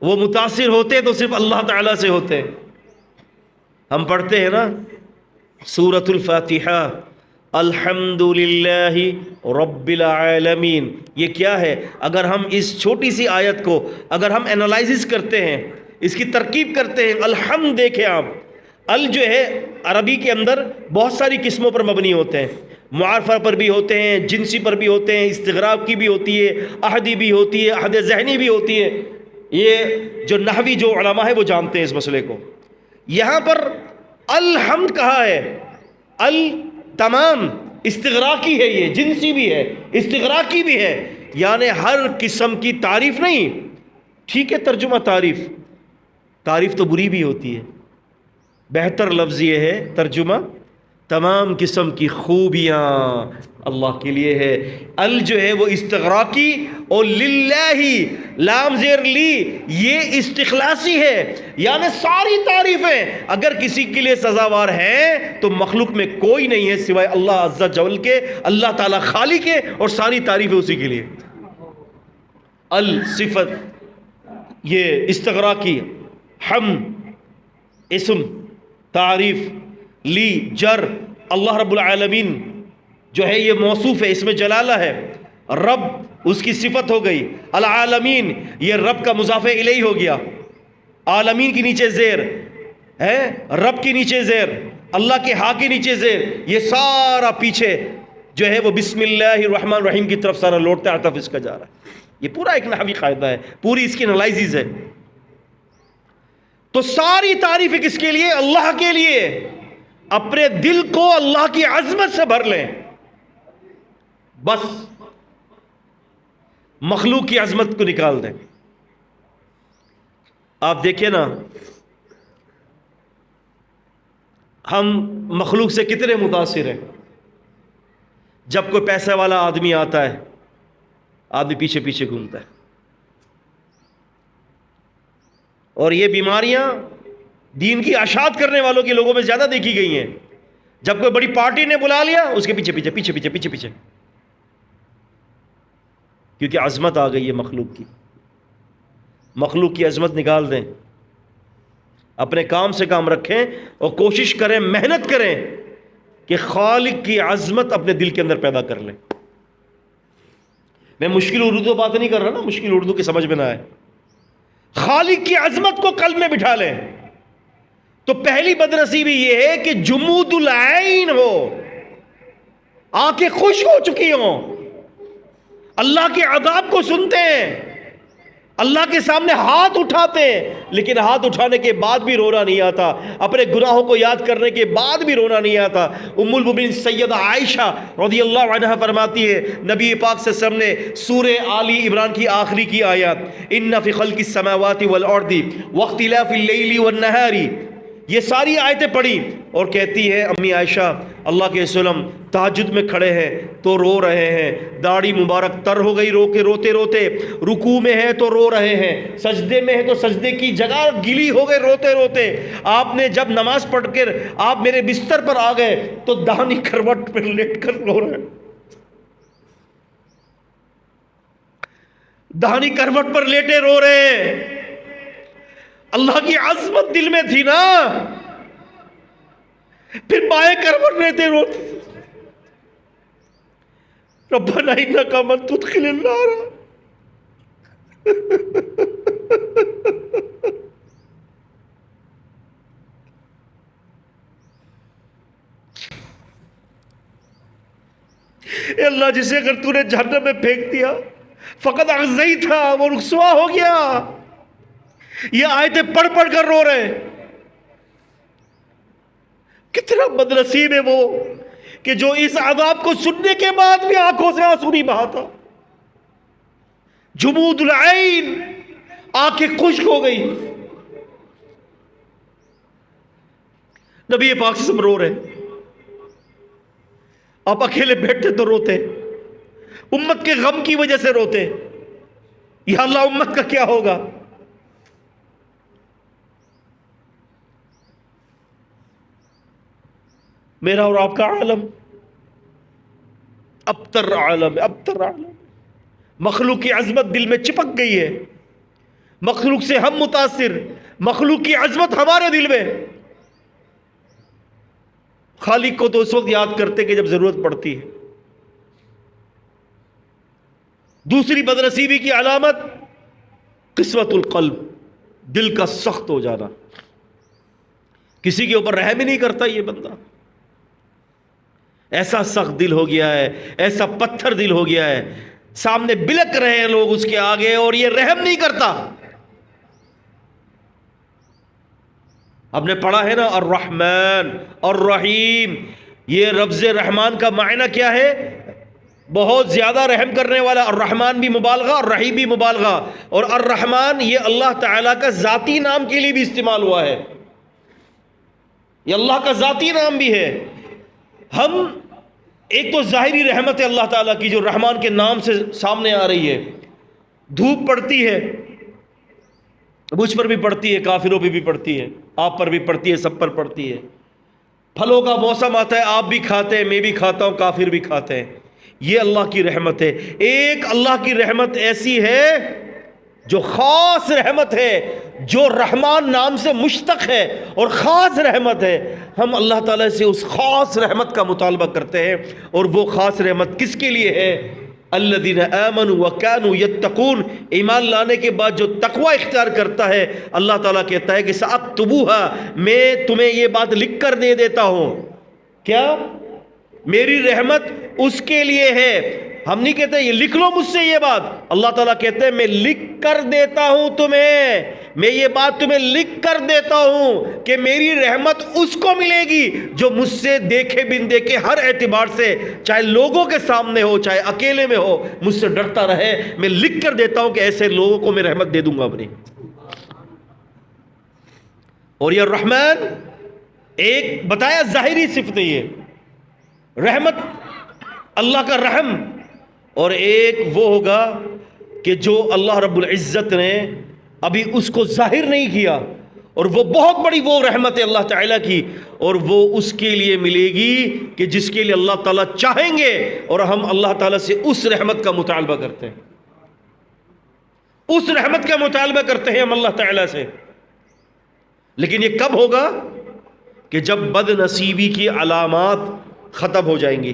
وہ متاثر ہوتے تو صرف اللہ تعالیٰ سے ہوتے ہیں۔ ہم پڑھتے ہیں نا سورۃ الفاتحہ، الحمد للہ رب العالمین، یہ کیا ہے؟ اگر ہم اس چھوٹی سی آیت کو اگر ہم انالائزس کرتے ہیں، اس کی ترکیب کرتے ہیں، الحمد دیکھیں آپ، ال جو ہے عربی کے اندر بہت ساری قسموں پر مبنی ہوتے ہیں، معارفہ پر بھی ہوتے ہیں، جنسی پر بھی ہوتے ہیں، استغراق کی بھی ہوتی ہے، احدی بھی ہوتی ہے، احد ذہنی بھی ہوتی ہے۔ یہ جو نحوی جو علماء ہے وہ جانتے ہیں اس مسئلے کو۔ یہاں پر الحمد کہا ہے، ال تمام استغراقی ہے، یہ جنسی بھی ہے، استغراقی بھی ہے، یعنی ہر قسم کی تعریف نہیں۔ ٹھیک ہے ترجمہ تعریف تو بری بھی ہوتی ہے، بہتر لفظ یہ ہے ترجمہ، تمام قسم کی خوبیاں اللہ کے لیے ہے۔ ال جو ہے وہ استغراقی، اور للہ لام زیر لی یہ استخلاصی ہے، یعنی ساری تعریفیں اگر کسی کے لیے سزاوار ہیں تو مخلوق میں کوئی نہیں ہے سوائے اللہ عز و جل کے، اللہ تعالیٰ خالق ہے، اور ساری تعریفیں اسی کے لیے۔ ال صفت یہ استغراقی، ہم اسم تعریف، لی جر، اللہ رب العالمین جو ہے یہ موصوف ہے، اس میں جلالہ ہے، رب اس کی صفت ہو گئی، العالمین یہ رب کا مضاف الیہ ہو گیا، عالمین کے نیچے زیر ہے، رب کے نیچے زیر، اللہ کے ہاں کے نیچے زیر، یہ سارا پیچھے جو ہے وہ بسم اللہ الرحمن الرحیم کی طرف سارا لوٹتا ہے، عطف اس کا جا رہا ہے۔ یہ پورا ایک نحوی قاعدہ ہے، پوری اس کی انالائزز ہے۔ تو ساری تعریف کس کے لیے؟ اللہ کے لیے۔ اپنے دل کو اللہ کی عظمت سے بھر لیں، بس مخلوق کی عظمت کو نکال دیں۔ آپ دیکھیں نا، ہم مخلوق سے کتنے متاثر ہیں۔ جب کوئی پیسے والا آدمی آتا ہے، آدمی پیچھے پیچھے گھومتا ہے، اور یہ بیماریاں دین کی اشاعت کرنے والوں کے لوگوں میں زیادہ دیکھی گئی ہیں۔ جب کوئی بڑی پارٹی نے بلا لیا، اس کے پیچھے پیچھے پیچھے پیچھے پیچھے پیچھے، کیونکہ عظمت آ گئی ہے مخلوق کی۔ مخلوق کی عظمت نکال دیں، اپنے کام سے کام رکھیں، اور کوشش کریں، محنت کریں کہ خالق کی عظمت اپنے دل کے اندر پیدا کر لیں۔ میں مشکل اردو بات نہیں کر رہا نا، مشکل اردو کی سمجھ میں نہ آئے، خالق کی عظمت کو قلب میں بٹھا لیں۔ تو پہلی بدنصیبی یہ ہے کہ جمود العین ہو، آنکھیں خشک ہو چکی ہوں، اللہ کے عذاب کو سنتے ہیں، اللہ کے سامنے ہاتھ اٹھاتے ہیں، لیکن ہاتھ اٹھانے کے بعد بھی رونا نہیں آتا، اپنے گناہوں کو یاد کرنے کے بعد بھی رونا نہیں آتا۔ ام المؤمنین سیدہ عائشہ رضی اللہ عنہا فرماتی ہے، نبی پاک صلی اللہ علیہ وسلم نے سورہ آلی عمران کی آخری کی آیات، ان فی خلق السماوات والارض واختلاف اللیل والنہار، یہ ساری آیتیں پڑھی، اور کہتی ہے امی عائشہ اللہ کے وسلم تہجد میں کھڑے ہیں تو رو رہے ہیں، داڑھی مبارک تر ہو گئی رو کے روتے روتے، رکوع میں ہے تو رو رہے ہیں، سجدے میں ہے تو سجدے کی جگہ گیلی ہو گئے روتے روتے، آپ نے جب نماز پڑھ کر آپ میرے بستر پر آ گئے تو داہنی کروٹ پر لیٹ کر رو رہے ہیں، داہنی کروٹ پر لیٹے رو رہے ہیں۔ اللہ کی عظمت دل میں تھی نا، پھر بائیں کروٹ لیتے روتے، ربنا انک من تدخل النار۔ اے اللہ، جسے اگر تو نے جہنم میں پھینک دیا فقط اغزئی تھا، وہ رسوا ہو گیا۔ یہ آیتیں پڑھ پڑھ کر رو رہے ہیں۔ کتنا بدنصیب ہے وہ کہ جو اس عذاب کو سننے کے بعد بھی آنکھوں سے آنسو نہیں بہاتا۔ جمود العین، آنکھیں خشک ہو گئی۔ نبی پاک سے رو رہے، آپ اکیلے بیٹھتے تو روتے، امت کے غم کی وجہ سے روتے، یا اللہ امت کا کیا ہوگا۔ میرا اور آپ کا عالم ابتر عالم ہے، ابتر عالم، مخلوق کی عظمت دل میں چپک گئی ہے، مخلوق سے ہم متاثر، مخلوق کی عظمت ہمارے دل میں۔ خالق کو تو اس وقت یاد کرتے کہ جب ضرورت پڑتی ہے۔ دوسری بدنصیبی کی علامت قسوۃ القلب، دل کا سخت ہو جانا، کسی کے اوپر رحم ہی نہیں کرتا یہ بندہ، ایسا سخت دل ہو گیا ہے، ایسا پتھر دل ہو گیا ہے، سامنے بلک رہے ہیں لوگ اس کے آگے اور یہ رحم نہیں کرتا۔ ہم نے پڑھا ہے نا الرحمن الرحیم، یہ لفظ رحمان کا معنی کیا ہے؟ بہت زیادہ رحم کرنے والا۔ الرحمن بھی مبالغہ، الرحیم بھی مبالغہ، اور الرحمن یہ اللہ تعالیٰ کا ذاتی نام کے لیے بھی استعمال ہوا ہے۔ یہ اللہ کا ذاتی نام بھی ہے. ہم ایک تو ظاہری رحمت ہے اللہ تعالیٰ کی جو رحمان کے نام سے سامنے آ رہی ہے. دھوپ پڑتی ہے، مجھ پر بھی پڑتی ہے، کافروں پہ بھی پڑتی ہے، آپ پر بھی پڑتی ہے، سب پر پڑتی ہے. پھلوں کا موسم آتا ہے، آپ بھی کھاتے ہیں، میں بھی کھاتا ہوں، کافر بھی کھاتے ہیں. یہ اللہ کی رحمت ہے. ایک اللہ کی رحمت ایسی ہے جو خاص رحمت ہے، جو رحمان نام سے مشتق ہے اور خاص رحمت ہے. ہم اللہ تعالیٰ سے اس خاص رحمت کا مطالبہ کرتے ہیں. اور وہ خاص رحمت کس کے لیے ہے؟ الذین آمنوا وکانوا یتقون. ایمان لانے کے بعد جو تقوی اختیار کرتا ہے، اللہ تعالیٰ کہتا ہے کہ سأکتبوها، میں تمہیں یہ بات لکھ کر دے دیتا ہوں. کیا؟ میری رحمت اس کے لیے ہے. ہم نہیں کہتے یہ لکھ لو مجھ سے یہ بات. اللہ تعالیٰ کہتے ہیں میں لکھ کر دیتا ہوں تمہیں، میں یہ بات تمہیں لکھ کر دیتا ہوں کہ میری رحمت اس کو ملے گی جو مجھ سے دیکھے بن دیکھے ہر اعتبار سے، چاہے لوگوں کے سامنے ہو چاہے اکیلے میں ہو، مجھ سے ڈرتا رہے. میں لکھ کر دیتا ہوں کہ ایسے لوگوں کو میں رحمت دے دوں گا اپنی. اور یہ رحمان ایک بتایا ظاہری صفت ہے، یہ رحمت اللہ کا رحم. اور ایک وہ ہوگا کہ جو اللہ رب العزت نے ابھی اس کو ظاہر نہیں کیا، اور وہ بہت بڑی وہ رحمت ہے اللہ تعالیٰ کی، اور وہ اس کے لیے ملے گی کہ جس کے لیے اللہ تعالیٰ چاہیں گے. اور ہم اللہ تعالیٰ سے اس رحمت کا مطالبہ کرتے ہیں، اس رحمت کا مطالبہ کرتے ہیں ہم اللہ تعالیٰ سے. لیکن یہ کب ہوگا؟ کہ جب بد نصیبی کی علامات ختم ہو جائیں گی.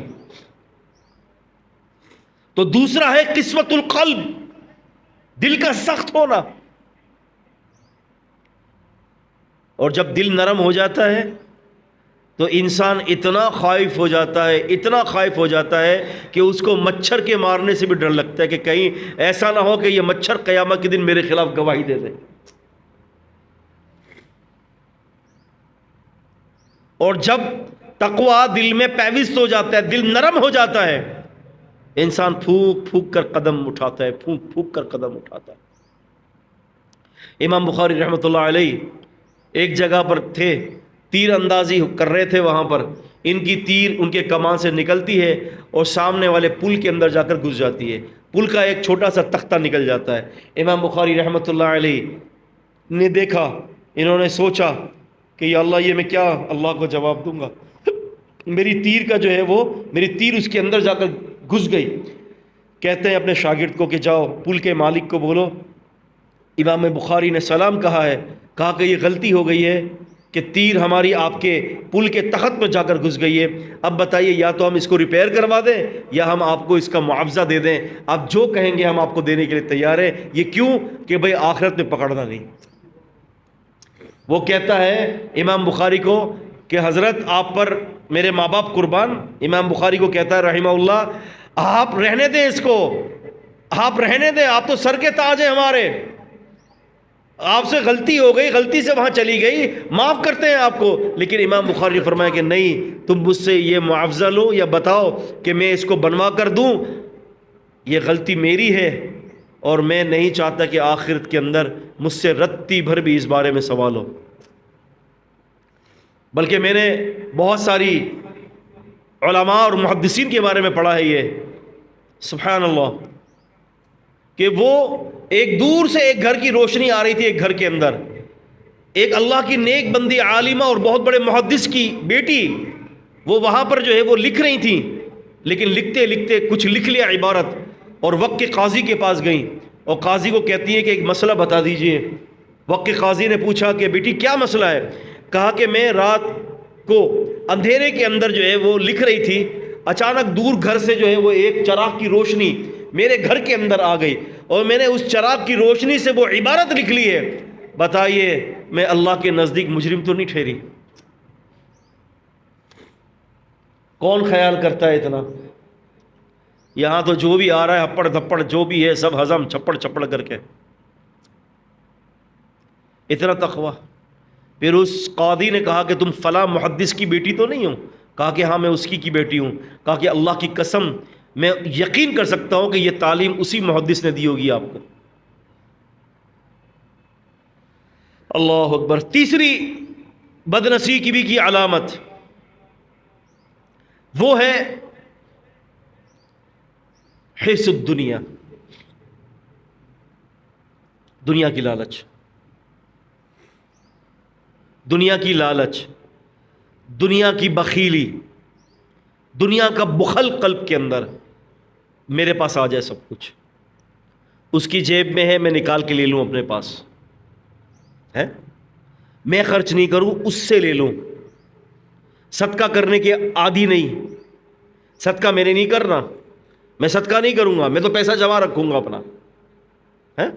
تو دوسرا ہے قسوۃ القلب، دل کا سخت ہونا. اور جب دل نرم ہو جاتا ہے تو انسان اتنا خائف ہو جاتا ہے، اتنا خائف ہو جاتا ہے کہ اس کو مچھر کے مارنے سے بھی ڈر لگتا ہے کہ کہیں ایسا نہ ہو کہ یہ مچھر قیامت کے دن میرے خلاف گواہی دے دے. اور جب تقوی دل میں پیوست ہو جاتا ہے، دل نرم ہو جاتا ہے، انسان پھونک پھونک کر قدم اٹھاتا ہے، پھونک پھونک کر قدم اٹھاتا ہے. امام بخاری رحمۃ اللہ علیہ ایک جگہ پر تھے، تیر اندازی کر رہے تھے. وہاں پر ان کی تیر ان کے کمان سے نکلتی ہے اور سامنے والے پل کے اندر جا کر گھس جاتی ہے. پل کا ایک چھوٹا سا تختہ نکل جاتا ہے. امام بخاری رحمۃ اللہ علیہ نے دیکھا، انہوں نے سوچا کہ یا اللہ یہ میں کیا اللہ کو جواب دوں گا. میری تیر کا جو ہے وہ میری تیر اس کے اندر جا کر گھس گئی. کہتے ہیں اپنے شاگرد کو کہ جاؤ پل کے مالک کو بولو امام بخاری نے سلام کہا ہے، کہا کہ یہ غلطی ہو گئی ہے کہ تیر ہماری آپ کے پل کے تخت میں جا کر گھس گئی ہے. اب بتائیے یا تو ہم اس کو ریپیئر کروا دیں یا ہم آپ کو اس کا معاوضہ دے دیں. آپ جو کہیں گے ہم آپ کو دینے کے لیے تیار ہیں. یہ کیوں؟ کہ بھئی آخرت میں پکڑنا نہیں. وہ کہتا ہے امام بخاری کو کہ حضرت آپ پر میرے ماں باپ قربان. امام بخاری کو کہتا ہے رحمہ اللہ آپ رہنے دیں اس کو، آپ رہنے دیں، آپ تو سر کے تاج ہیں ہمارے. آپ سے غلطی ہو گئی، غلطی سے وہاں چلی گئی، معاف کرتے ہیں آپ کو. لیکن امام بخاری نے فرمایا کہ نہیں، تم مجھ سے یہ معاوضہ لو یا بتاؤ کہ میں اس کو بنوا کر دوں. یہ غلطی میری ہے اور میں نہیں چاہتا کہ آخرت کے اندر مجھ سے رتی بھر بھی اس بارے میں سوال ہو. بلکہ میں نے بہت ساری علماء اور محدثین کے بارے میں پڑھا ہے یہ سبحان اللہ کہ وہ ایک دور سے ایک گھر کی روشنی آ رہی تھی. ایک گھر کے اندر ایک اللہ کی نیک بندی عالمہ اور بہت بڑے محدث کی بیٹی وہ وہاں پر جو ہے وہ لکھ رہی تھیں. لیکن لکھتے لکھتے کچھ لکھ لیا عبارت اور وقت کے قاضی کے پاس گئیں اور قاضی کو کہتی ہیں کہ ایک مسئلہ بتا دیجئے. وقت کے قاضی نے پوچھا کہ بیٹی کیا مسئلہ ہے؟ کہا کہ میں رات کو اندھیرے کے اندر جو ہے وہ لکھ رہی تھی، اچانک دور گھر سے جو ہے وہ ایک چراغ کی روشنی میرے گھر کے اندر آ گئی اور میں نے اس چراغ کی روشنی سے وہ عبارت لکھ لی ہے. بتائیے میں اللہ کے نزدیک مجرم تو نہیں ٹھہری؟ کون خیال کرتا ہے اتنا؟ یہاں تو جو بھی آ رہا ہے ہپڑ دھپڑ جو بھی ہے سب ہضم چھپڑ چھپڑ کر کے. اتنا تقوی. پھر اس قاضی نے کہا کہ تم فلاں محدث کی بیٹی تو نہیں ہو؟ کہا کہ ہاں میں اس کی بیٹی ہوں. کہا کہ اللہ کی قسم میں یقین کر سکتا ہوں کہ یہ تعلیم اسی محدث نے دی ہوگی آپ کو. اللہ اکبر. تیسری بد نصیبی کی علامت وہ ہے حرص الدنیا، دنیا کی لالچ، دنیا کی لالچ، دنیا کی بخیلی، دنیا کا بخل قلب کے اندر، میرے پاس آ جائے سب کچھ، اس کی جیب میں ہے میں نکال کے لے لوں اپنے پاس ہے، میں خرچ نہیں کروں اس سے لے لوں، صدقہ کرنے کے عادی نہیں، صدقہ میں نے نہیں کرنا، میں صدقہ نہیں کروں گا، میں تو پیسہ جمع رکھوں گا اپنا ہے،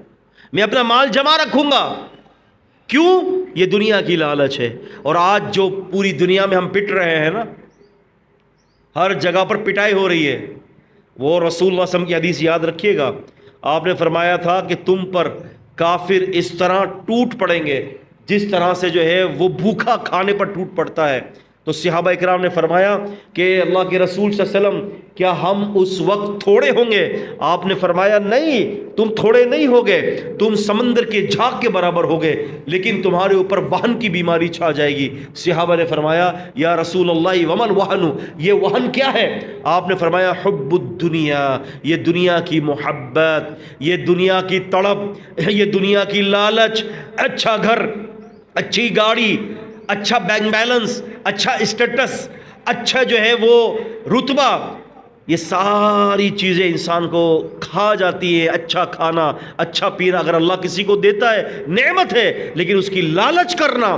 میں اپنا مال جمع رکھوں گا، کیوں؟ یہ دنیا کی لالچ ہے۔ اور آج جو پوری دنیا میں ہم پٹ رہے ہیں نا، ہر جگہ پر پٹائی ہو رہی ہے، وہ رسول اللہ صلی اللہ علیہ وسلم کی حدیث یاد رکھیے گا، آپ نے فرمایا تھا کہ تم پر کافر اس طرح ٹوٹ پڑیں گے جس طرح سے جو ہے وہ بھوکا کھانے پر ٹوٹ پڑتا ہے۔ تو صحابہ اکرام نے فرمایا کہ اللہ کے رسول صلی اللہ علیہ وسلم کیا ہم اس وقت تھوڑے ہوں گے؟ آپ نے فرمایا نہیں، تم تھوڑے نہیں ہوگے، تم سمندر کے جھاگ کے برابر ہوگے، لیکن تمہارے اوپر وہن کی بیماری چھا جائے گی۔ صحابہ نے فرمایا یا رسول اللہ ومن وہن، یہ وہن کیا ہے؟ آپ نے فرمایا حب الدنیا، یہ دنیا کی محبت، یہ دنیا کی تڑپ، یہ دنیا کی لالچ، اچھا گھر، اچھی گاڑی، اچھا بینک بیلنس، اچھا اسٹیٹس، اچھا جو ہے وہ رتبہ، یہ ساری چیزیں انسان کو کھا جاتی ہے۔ اچھا کھانا، اچھا پینا اگر اللہ کسی کو دیتا ہے نعمت ہے، لیکن اس کی لالچ کرنا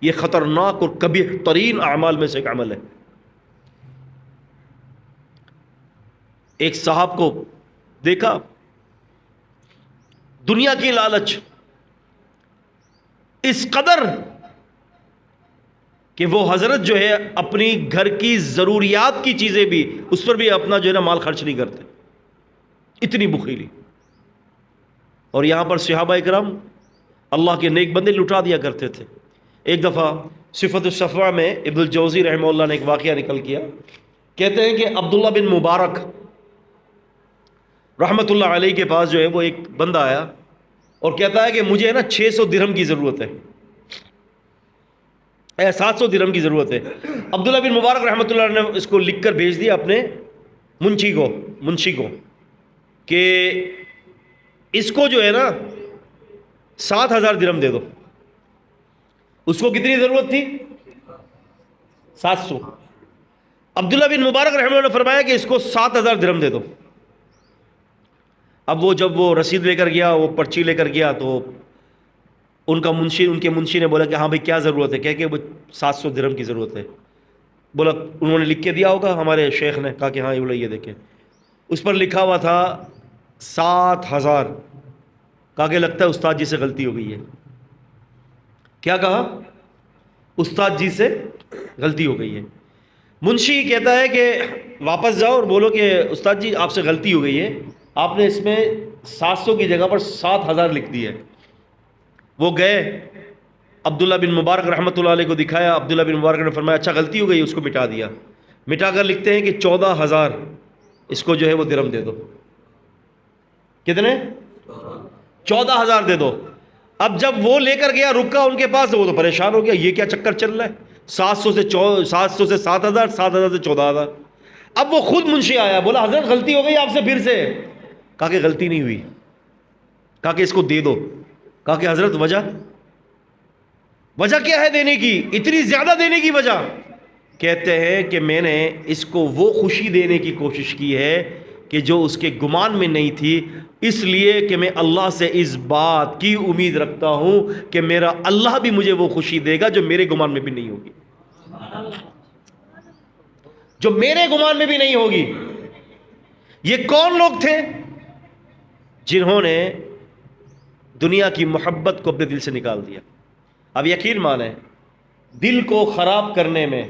یہ خطرناک اور قبیح ترین اعمال میں سے ایک عمل ہے۔ ایک صاحب کو دیکھا، دنیا کی لالچ اس قدر کہ وہ حضرت جو ہے اپنی گھر کی ضروریات کی چیزیں بھی اس پر بھی اپنا جو ہے نا مال خرچ نہیں کرتے، اتنی بخیلی۔ اور یہاں پر صحابہ اکرام اللہ کے نیک بندے لٹا دیا کرتے تھے۔ ایک دفعہ صفت الصفوہ میں ابن الجوزی رحمہ اللہ نے ایک واقعہ نکل کیا، کہتے ہیں کہ عبداللہ بن مبارک رحمۃ اللہ علیہ کے پاس جو ہے وہ ایک بندہ آیا اور کہتا ہے کہ مجھے نا 600 درہم کی ضرورت ہے، 700 درہم کی ضرورت ہے۔ عبداللہ بن مبارک رحمۃ اللہ نے اس کو لکھ کر بھیج دیا اپنے منشی کو کہ اس کو جو ہے نا 7000 درہم دے دو۔ اس کو کتنی ضرورت تھی؟ 700۔ عبداللہ بن مبارک رحمہ اللہ نے فرمایا کہ اس کو 7000 درہم دے دو۔ اب وہ جب وہ رسید لے کر گیا، وہ پرچی لے کر گیا، تو ان کے منشی نے بولا کہ ہاں بھائی کیا ضرورت ہے؟ کہ وہ 700 درہم کی ضرورت ہے۔ بولا انہوں نے لکھ کے دیا ہوگا، ہمارے شیخ نے کہا کہ ہاں یہ دیکھیں، اس پر لکھا ہوا تھا 7000۔ کہا کہ لگتا ہے استاد جی سے غلطی ہو گئی ہے۔ کیا کہا؟ استاد جی سے غلطی ہو گئی ہے۔ منشی کہتا ہے کہ واپس جاؤ اور بولو کہ استاد جی آپ سے غلطی ہو گئی ہے، آپ نے اس میں 700 کی جگہ پر 7000 لکھ دی ہے۔ وہ گئے عبداللہ بن مبارک رحمۃ اللہ علیہ کو دکھایا، عبداللہ بن مبارک نے فرمایا اچھا غلطی ہو گئی، اس کو مٹا دیا۔ مٹا کر لکھتے ہیں کہ 14000 اس کو جو ہے وہ درہم دے دو۔ کتنے؟ 14000 دے دو۔ اب جب وہ لے کر گیا رکا ان کے پاس، وہ تو پریشان ہو گیا، یہ کیا چکر چل رہا ہے؟ 700 سے 7000، 7000 سے 14000۔ اب وہ خود منشی آیا، بولا حضرت غلطی ہو گئی آپ سے پھر سے۔ کہا کہ غلطی نہیں ہوئی، کہا کہ اس کو دے دو۔ کہا کہ حضرت وجہ کیا ہے دینے کی، اتنی زیادہ دینے کی وجہ؟ کہتے ہیں کہ میں نے اس کو وہ خوشی دینے کی کوشش کی ہے کہ جو اس کے گمان میں نہیں تھی، اس لیے کہ میں اللہ سے اس بات کی امید رکھتا ہوں کہ میرا اللہ بھی مجھے وہ خوشی دے گا جو میرے گمان میں بھی نہیں ہوگی، جو میرے گمان میں بھی نہیں ہوگی۔ یہ کون لوگ تھے جنہوں نے دنیا کی محبت کو اپنے دل سے نکال دیا؟ اب یقین مانیں، دل کو خراب کرنے میں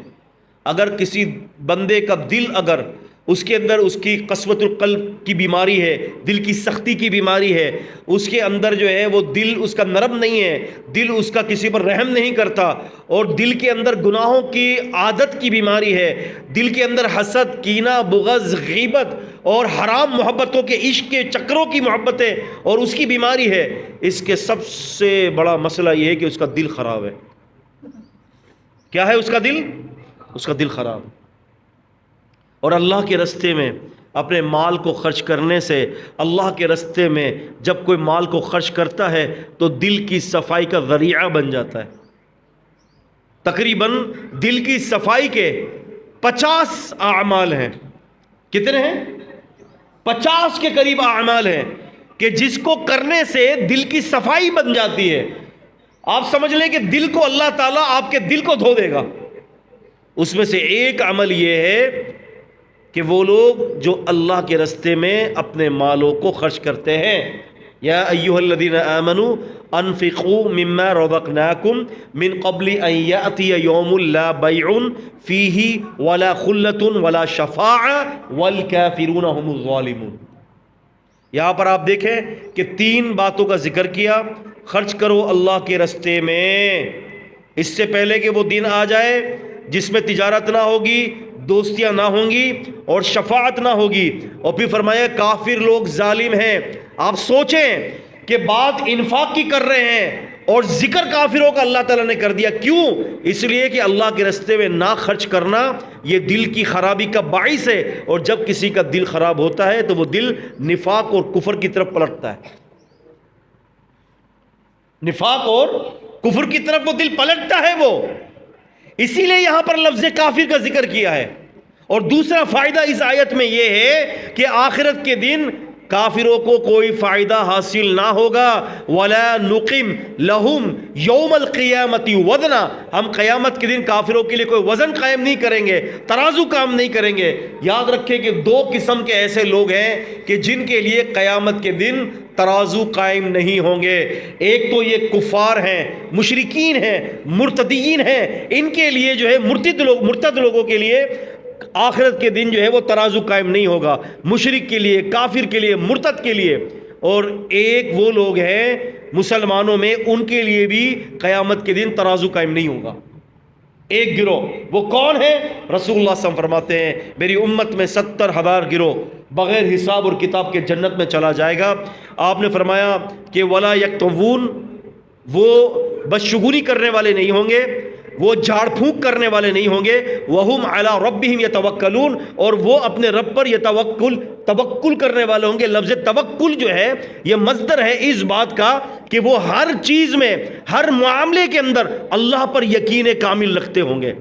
اگر کسی بندے کا دل، اگر اس کے اندر اس کی قسوۃ القلب کی بیماری ہے، دل کی سختی کی بیماری ہے، اس کے اندر جو ہے وہ دل اس کا نرم نہیں ہے، دل اس کا کسی پر رحم نہیں کرتا، اور دل کے اندر گناہوں کی عادت کی بیماری ہے، دل کے اندر حسد، کینہ، بغض، غیبت اور حرام محبتوں کے عشق کے چکروں کی محبتیں اور اس کی بیماری ہے، اس کے سب سے بڑا مسئلہ یہ ہے کہ اس کا دل خراب ہے۔ کیا ہے اس کا دل؟ اس کا دل خراب. اور اللہ کے راستے میں اپنے مال کو خرچ کرنے سے، اللہ کے راستے میں جب کوئی مال کو خرچ کرتا ہے تو دل کی صفائی کا ذریعہ بن جاتا ہے. تقریباً دل کی صفائی کے 50 اعمال ہیں. کتنے ہیں؟ 50 کے قریب اعمال ہیں کہ جس کو کرنے سے دل کی صفائی بن جاتی ہے. آپ سمجھ لیں کہ دل کو اللہ تعالیٰ آپ کے دل کو دھو دے گا. اس میں سے ایک عمل یہ ہے کہ وہ لوگ جو اللہ کے راستے میں اپنے مالوں کو خرچ کرتے ہیں. یا ایھا الذین آمنوا انفقوا مما رزقناکم من قبل ان یأتی یوم لا بیع فیہ ولا خلۃ ولا شفاعۃ والکافرون هم الظالمون. یہاں پر آپ دیکھیں کہ 3 باتوں کا ذکر کیا. خرچ کرو اللہ کے راستے میں، اس سے پہلے کہ وہ دن آ جائے جس میں تجارت نہ ہوگی، دوستیاں نہ ہوں گی اور شفاعت نہ ہوگی. اور پھر فرمایا کافر لوگ ظالم ہیں. آپ سوچیں کہ بات انفاق کی کر رہے ہیں اور ذکر کافروں کا اللہ تعالیٰ نے کر دیا. کیوں؟ اس لیے کہ اللہ کے راستے میں نہ خرچ کرنا یہ دل کی خرابی کا باعث ہے. اور جب کسی کا دل خراب ہوتا ہے تو وہ دل نفاق اور کفر کی طرف پلٹتا ہے. نفاق اور کفر کی طرف وہ دل پلٹتا ہے وہ. اسی لیے یہاں پر لفظ کافر کا ذکر کیا ہے. اور دوسرا فائدہ اس آیت میں یہ ہے کہ آخرت کے دن کافروں کو کوئی فائدہ حاصل نہ ہوگا. وَلَا نُقِمْ لَهُمْ يَوْمَ الْقِيَامَةِ وَزْنًا. ہم قیامت کے دن کافروں کے لیے کوئی وزن قائم نہیں کریں گے، ترازو کام نہیں کریں گے. یاد رکھیں کہ 2 قسم کے ایسے لوگ ہیں کہ جن کے لیے قیامت کے دن ترازو قائم نہیں ہوں گے. ایک تو یہ کفار ہیں، مشرکین ہیں، مرتدین ہیں. ان کے لیے جو ہے مرتد لوگوں کے لیے آخرت کے دن جو ہے وہ ترازو قائم نہیں ہوگا. مشرک کے لیے، کافر کے لیے، مرتد کے لیے. اور ایک وہ لوگ ہیں مسلمانوں میں، ان کے لیے بھی قیامت کے دن ترازو قائم نہیں ہوگا. ایک گروہ وہ کون ہے؟ رسول اللہ صلی اللہ علیہ وسلم فرماتے ہیں میری امت میں 70,000 گروہ بغیر حساب اور کتاب کے جنت میں چلا جائے گا. آپ نے فرمایا کہ ولا یکتوون، وہ بدشگونی کرنے والے نہیں ہوں گے، وہ جھاڑ پھونک کرنے والے نہیں ہوں گے. وَهُمْ عَلَىٰ رَبِّهِمْ يَتَوَكَّلُونَ، اور وہ اپنے رب پر توکل کرنے والے ہوں گے. لفظ توکل جو ہے یہ مصدر ہے اس بات کا کہ وہ ہر چیز میں، ہر معاملے کے اندر اللہ پر یقین کامل رکھتے ہوں گے.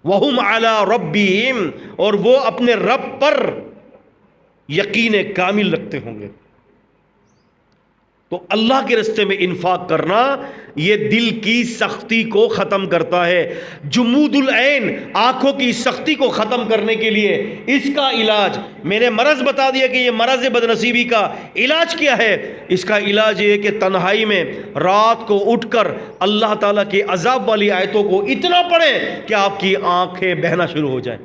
وَهُمْ عَلَىٰ رَبِّهِمْ، اور وہ اپنے رب پر یقین کامل رکھتے ہوں گے. تو اللہ کے راستے میں انفاق کرنا یہ دل کی سختی کو ختم کرتا ہے. جمود العین، آنکھوں کی سختی کو ختم کرنے کے لیے اس کا علاج میں نے مرض بتا دیا کہ یہ مرض بدنصیبی کا علاج کیا ہے. اس کا علاج یہ ہے کہ تنہائی میں رات کو اٹھ کر اللہ تعالیٰ کے عذاب والی آیتوں کو اتنا پڑھیں کہ آپ کی آنکھیں بہنا شروع ہو جائیں.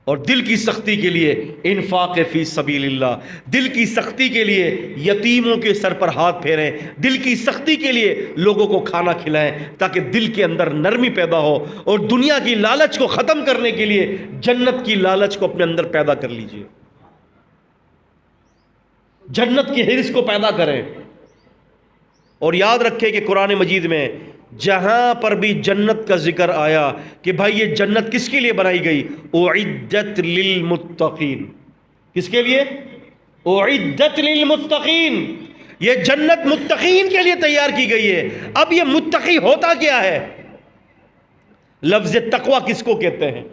اور دل کی سختی کے لیے انفاق فی سبیل اللہ، دل کی سختی کے لیے یتیموں کے سر پر ہاتھ پھیریں، دل کی سختی کے لیے لوگوں کو کھانا کھلائیں تاکہ دل کے اندر نرمی پیدا ہو. اور دنیا کی لالچ کو ختم کرنے کے لیے جنت کی لالچ کو اپنے اندر پیدا کر لیجئے، جنت کی حرص کو پیدا کریں. اور یاد رکھیں کہ قرآن مجید میں جہاں پر بھی جنت کا ذکر آیا کہ بھائی یہ جنت کس کے لیے بنائی گئی؟ اعدت للمتقین. کس کے لیے؟ اعدت للمتقین. یہ جنت متقین کے لیے تیار کی گئی ہے. اب یہ متقی ہوتا کیا ہے؟ لفظ تقوی کس کو کہتے ہیں؟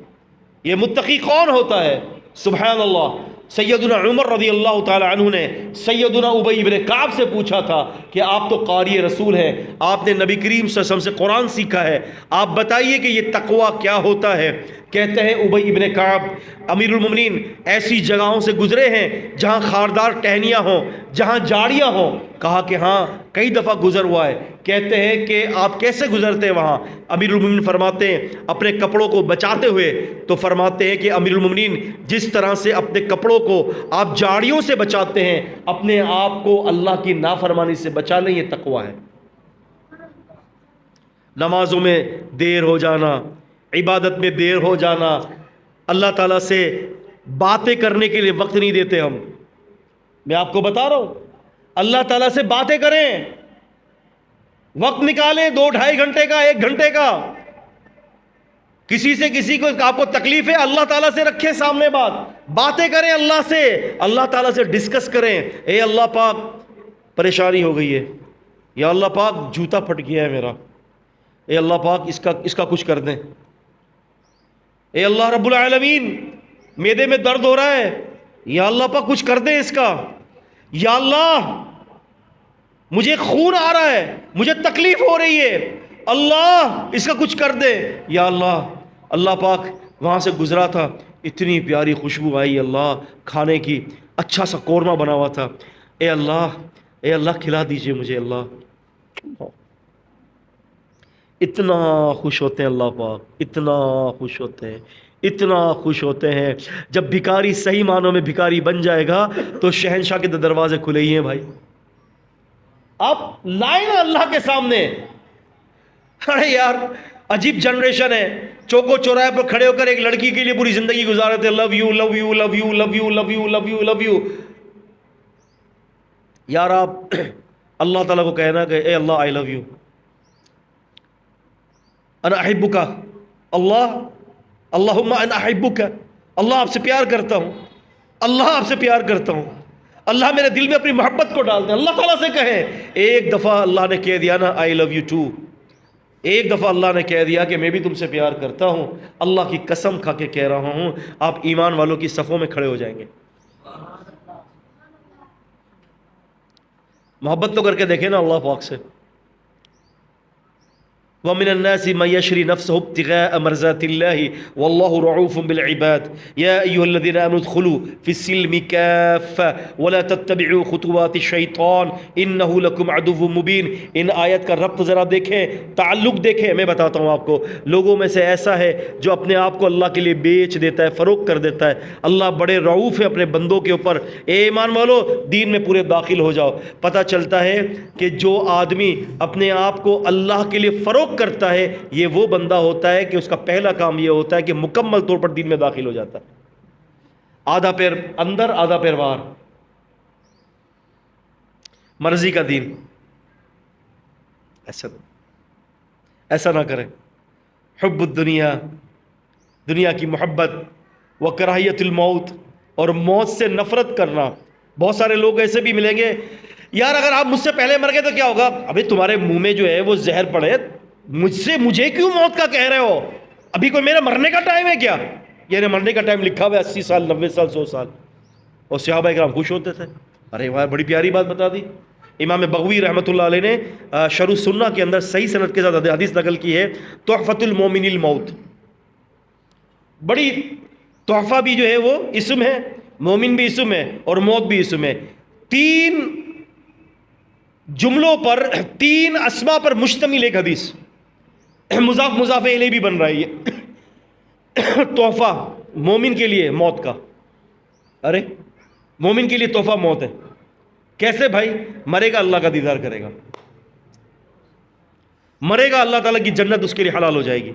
یہ متقی کون ہوتا ہے؟ سبحان اللہ. سیدنا عمر رضی اللہ تعالی عنہ نے سیدنا ابی بن کعب سے پوچھا تھا کہ آپ تو قاری رسول ہیں، آپ نے نبی کریم صلی اللہ علیہ وسلم سے قرآن سیکھا ہے، آپ بتائیے کہ یہ تقوی کیا ہوتا ہے؟ کہتے ہیں ابی بن کعب امیر المومنین ایسی جگہوں سے گزرے ہیں جہاں خاردار ٹہنیاں ہوں، جہاں جاڑیاں ہوں. کہا کہ ہاں کئی دفعہ گزر ہوا ہے. کہتے ہیں کہ آپ کیسے گزرتے ہیں وہاں؟ امیر المومنین فرماتے ہیں اپنے کپڑوں کو بچاتے ہوئے. تو فرماتے ہیں کہ امیر المومنین جس طرح سے اپنے کپڑوں کو آپ جاڑیوں سے بچاتے ہیں، اپنے آپ کو اللہ کی نافرمانی سے بچا لیں، یہ تقوی ہے. نمازوں میں دیر ہو جانا، عبادت میں دیر ہو جانا، اللہ تعالیٰ سے باتیں کرنے کے لیے وقت نہیں دیتے ہم. میں آپ کو بتا رہا ہوں اللہ تعالیٰ سے باتیں کریں. وقت نکالیں 2-2.5 گھنٹے کا، 1 گھنٹے کا. کسی سے کسی کو آپ کو تکلیف ہے، اللہ تعالیٰ سے رکھیں سامنے باتیں کریں اللہ سے، اللہ تعالیٰ سے ڈسکس کریں. اے اللہ پاک پریشانی ہو گئی ہے، یا اللہ پاک جوتا پھٹ گیا ہے میرا، اے اللہ پاک اس کا کچھ کر دیں. اے اللہ رب العالمین معدے میں درد ہو رہا ہے، یا اللہ پاک کچھ کر دیں اس کا. یا اللہ مجھے خون آ رہا ہے، مجھے تکلیف ہو رہی ہے، اللہ اس کا کچھ کر دے. یا اللہ پاک وہاں سے گزرا تھا، اتنی پیاری خوشبو آئی اللہ کھانے کی، اچھا سا قورمہ بنا ہوا تھا. اے اللہ کھلا دیجئے مجھے. اللہ اتنا خوش ہوتے ہیں اللہ پاک، اتنا خوش ہوتے ہیں، اتنا خوش ہوتے ہیں. جب بھکاری صحیح معنوں میں بھکاری بن جائے گا تو شہنشاہ کے دروازے کھلے ہی ہیں بھائی. آپ لائیں نا اللہ کے سامنے. ارے یار عجیب جنریشن ہے، چوکو چوراہے پر کھڑے ہو کر ایک لڑکی کے لیے پوری زندگی گزارے تھے، love you love you love you love you love you love you love you. یار آپ اللہ تعالیٰ کو کہنا کہ اے اللہ آئی لو یو، انا احبک، اللہم انا احبک، اللہ آپ سے پیار کرتا ہوں، اللہ آپ سے پیار کرتا ہوں، اللہ میرے دل میں اپنی محبت کو ڈال دیں. اللہ تعالیٰ سے کہیں. ایک دفعہ اللہ نے کہہ دیا نا آئی لو یو ٹو، ایک دفعہ اللہ نے کہہ دیا کہ میں بھی تم سے پیار کرتا ہوں، اللہ کی قسم کھا کے کہہ رہا ہوں آپ ایمان والوں کی صفوں میں کھڑے ہو جائیں گے. محبت تو کر کے دیکھیں نا اللہ پاک سے. وَمِنَ النَّاسِ مَن يَشْرِي نَفْسَهُ ابْتِغَاءَ مَرْضَاتِ اللَّهِ وَاللَّهُ رَءُوفٌ بِالْعِبَادِ يَا أَيُّهَا الَّذِينَ آمَنُوا ادْخُلُوا فِي السِّلْمِ كَافَّةً وَلَا تَتَّبِعُوا خُطُوَاتِ الشَّيْطَانِ إِنَّهُ لَكُمْ عَدُوٌّ مُبِينٌ. ان آیت کا ربط ذرا دیکھیں، تعلق دیکھیں. میں بتاتا ہوں آپ کو، لوگوں میں سے ایسا ہے جو اپنے آپ کو اللہ کے لیے بیچ دیتا ہے، فروخت کر دیتا ہے. اللہ بڑے رعوف ہے اپنے بندوں کے اوپر. اے ایمان والو دین میں پورے داخل ہو جاؤ. پتہ چلتا ہے کہ جو آدمی اپنے آپ کو اللہ کے لیے فروخت کرتا ہے یہ وہ بندہ ہوتا ہے کہ اس کا پہلا کام یہ ہوتا ہے کہ مکمل طور پر دین میں داخل ہو جاتا ہے. آدھا پیر اندر آدھا پیر باہر، مرضی کا دین. ایسا نہ کریں. حب الدنیا، دنیا کی محبت، وکراہیت الموت، اور موت سے نفرت کرنا. بہت سارے لوگ ایسے بھی ملیں گے، یار اگر آپ مجھ سے پہلے مر گئے تو کیا ہوگا؟ ابھی تمہارے منہ میں جو ہے وہ زہر پڑے، مجھے کیوں موت کا کہہ رہے ہو؟ ابھی کوئی میرا مرنے کا ٹائم ہے کیا؟ یہ مرنے کا ٹائم لکھا ہوا ہے 80 سال 90 سال 100 سال. اور صحابہ کرام خوش ہوتے تھے. ارے واہ بڑی پیاری بات بتا دی. امام بغوی رحمۃ اللہ علیہ نے شرح السنہ کے اندر صحیح سند کے ساتھ حدیث نقل کی ہے، تحفۃ المومن الموت. بڑی تحفہ بھی جو ہے وہ اسم ہے، مومن بھی اسم ہے اور موت بھی اسم ہے. 3 جملوں پر 3 اسما پر مشتمل ایک حدیث، مضاف مضاف الیہ بھی بن رہا ہے یہ. تحفہ مومن کے لیے موت کا. ارے مومن کے لیے تحفہ موت ہے. کیسے بھائی؟ مرے گا اللہ کا دیدار کرے گا، مرے گا اللہ تعالیٰ کی جنت اس کے لیے حلال ہو جائے گی.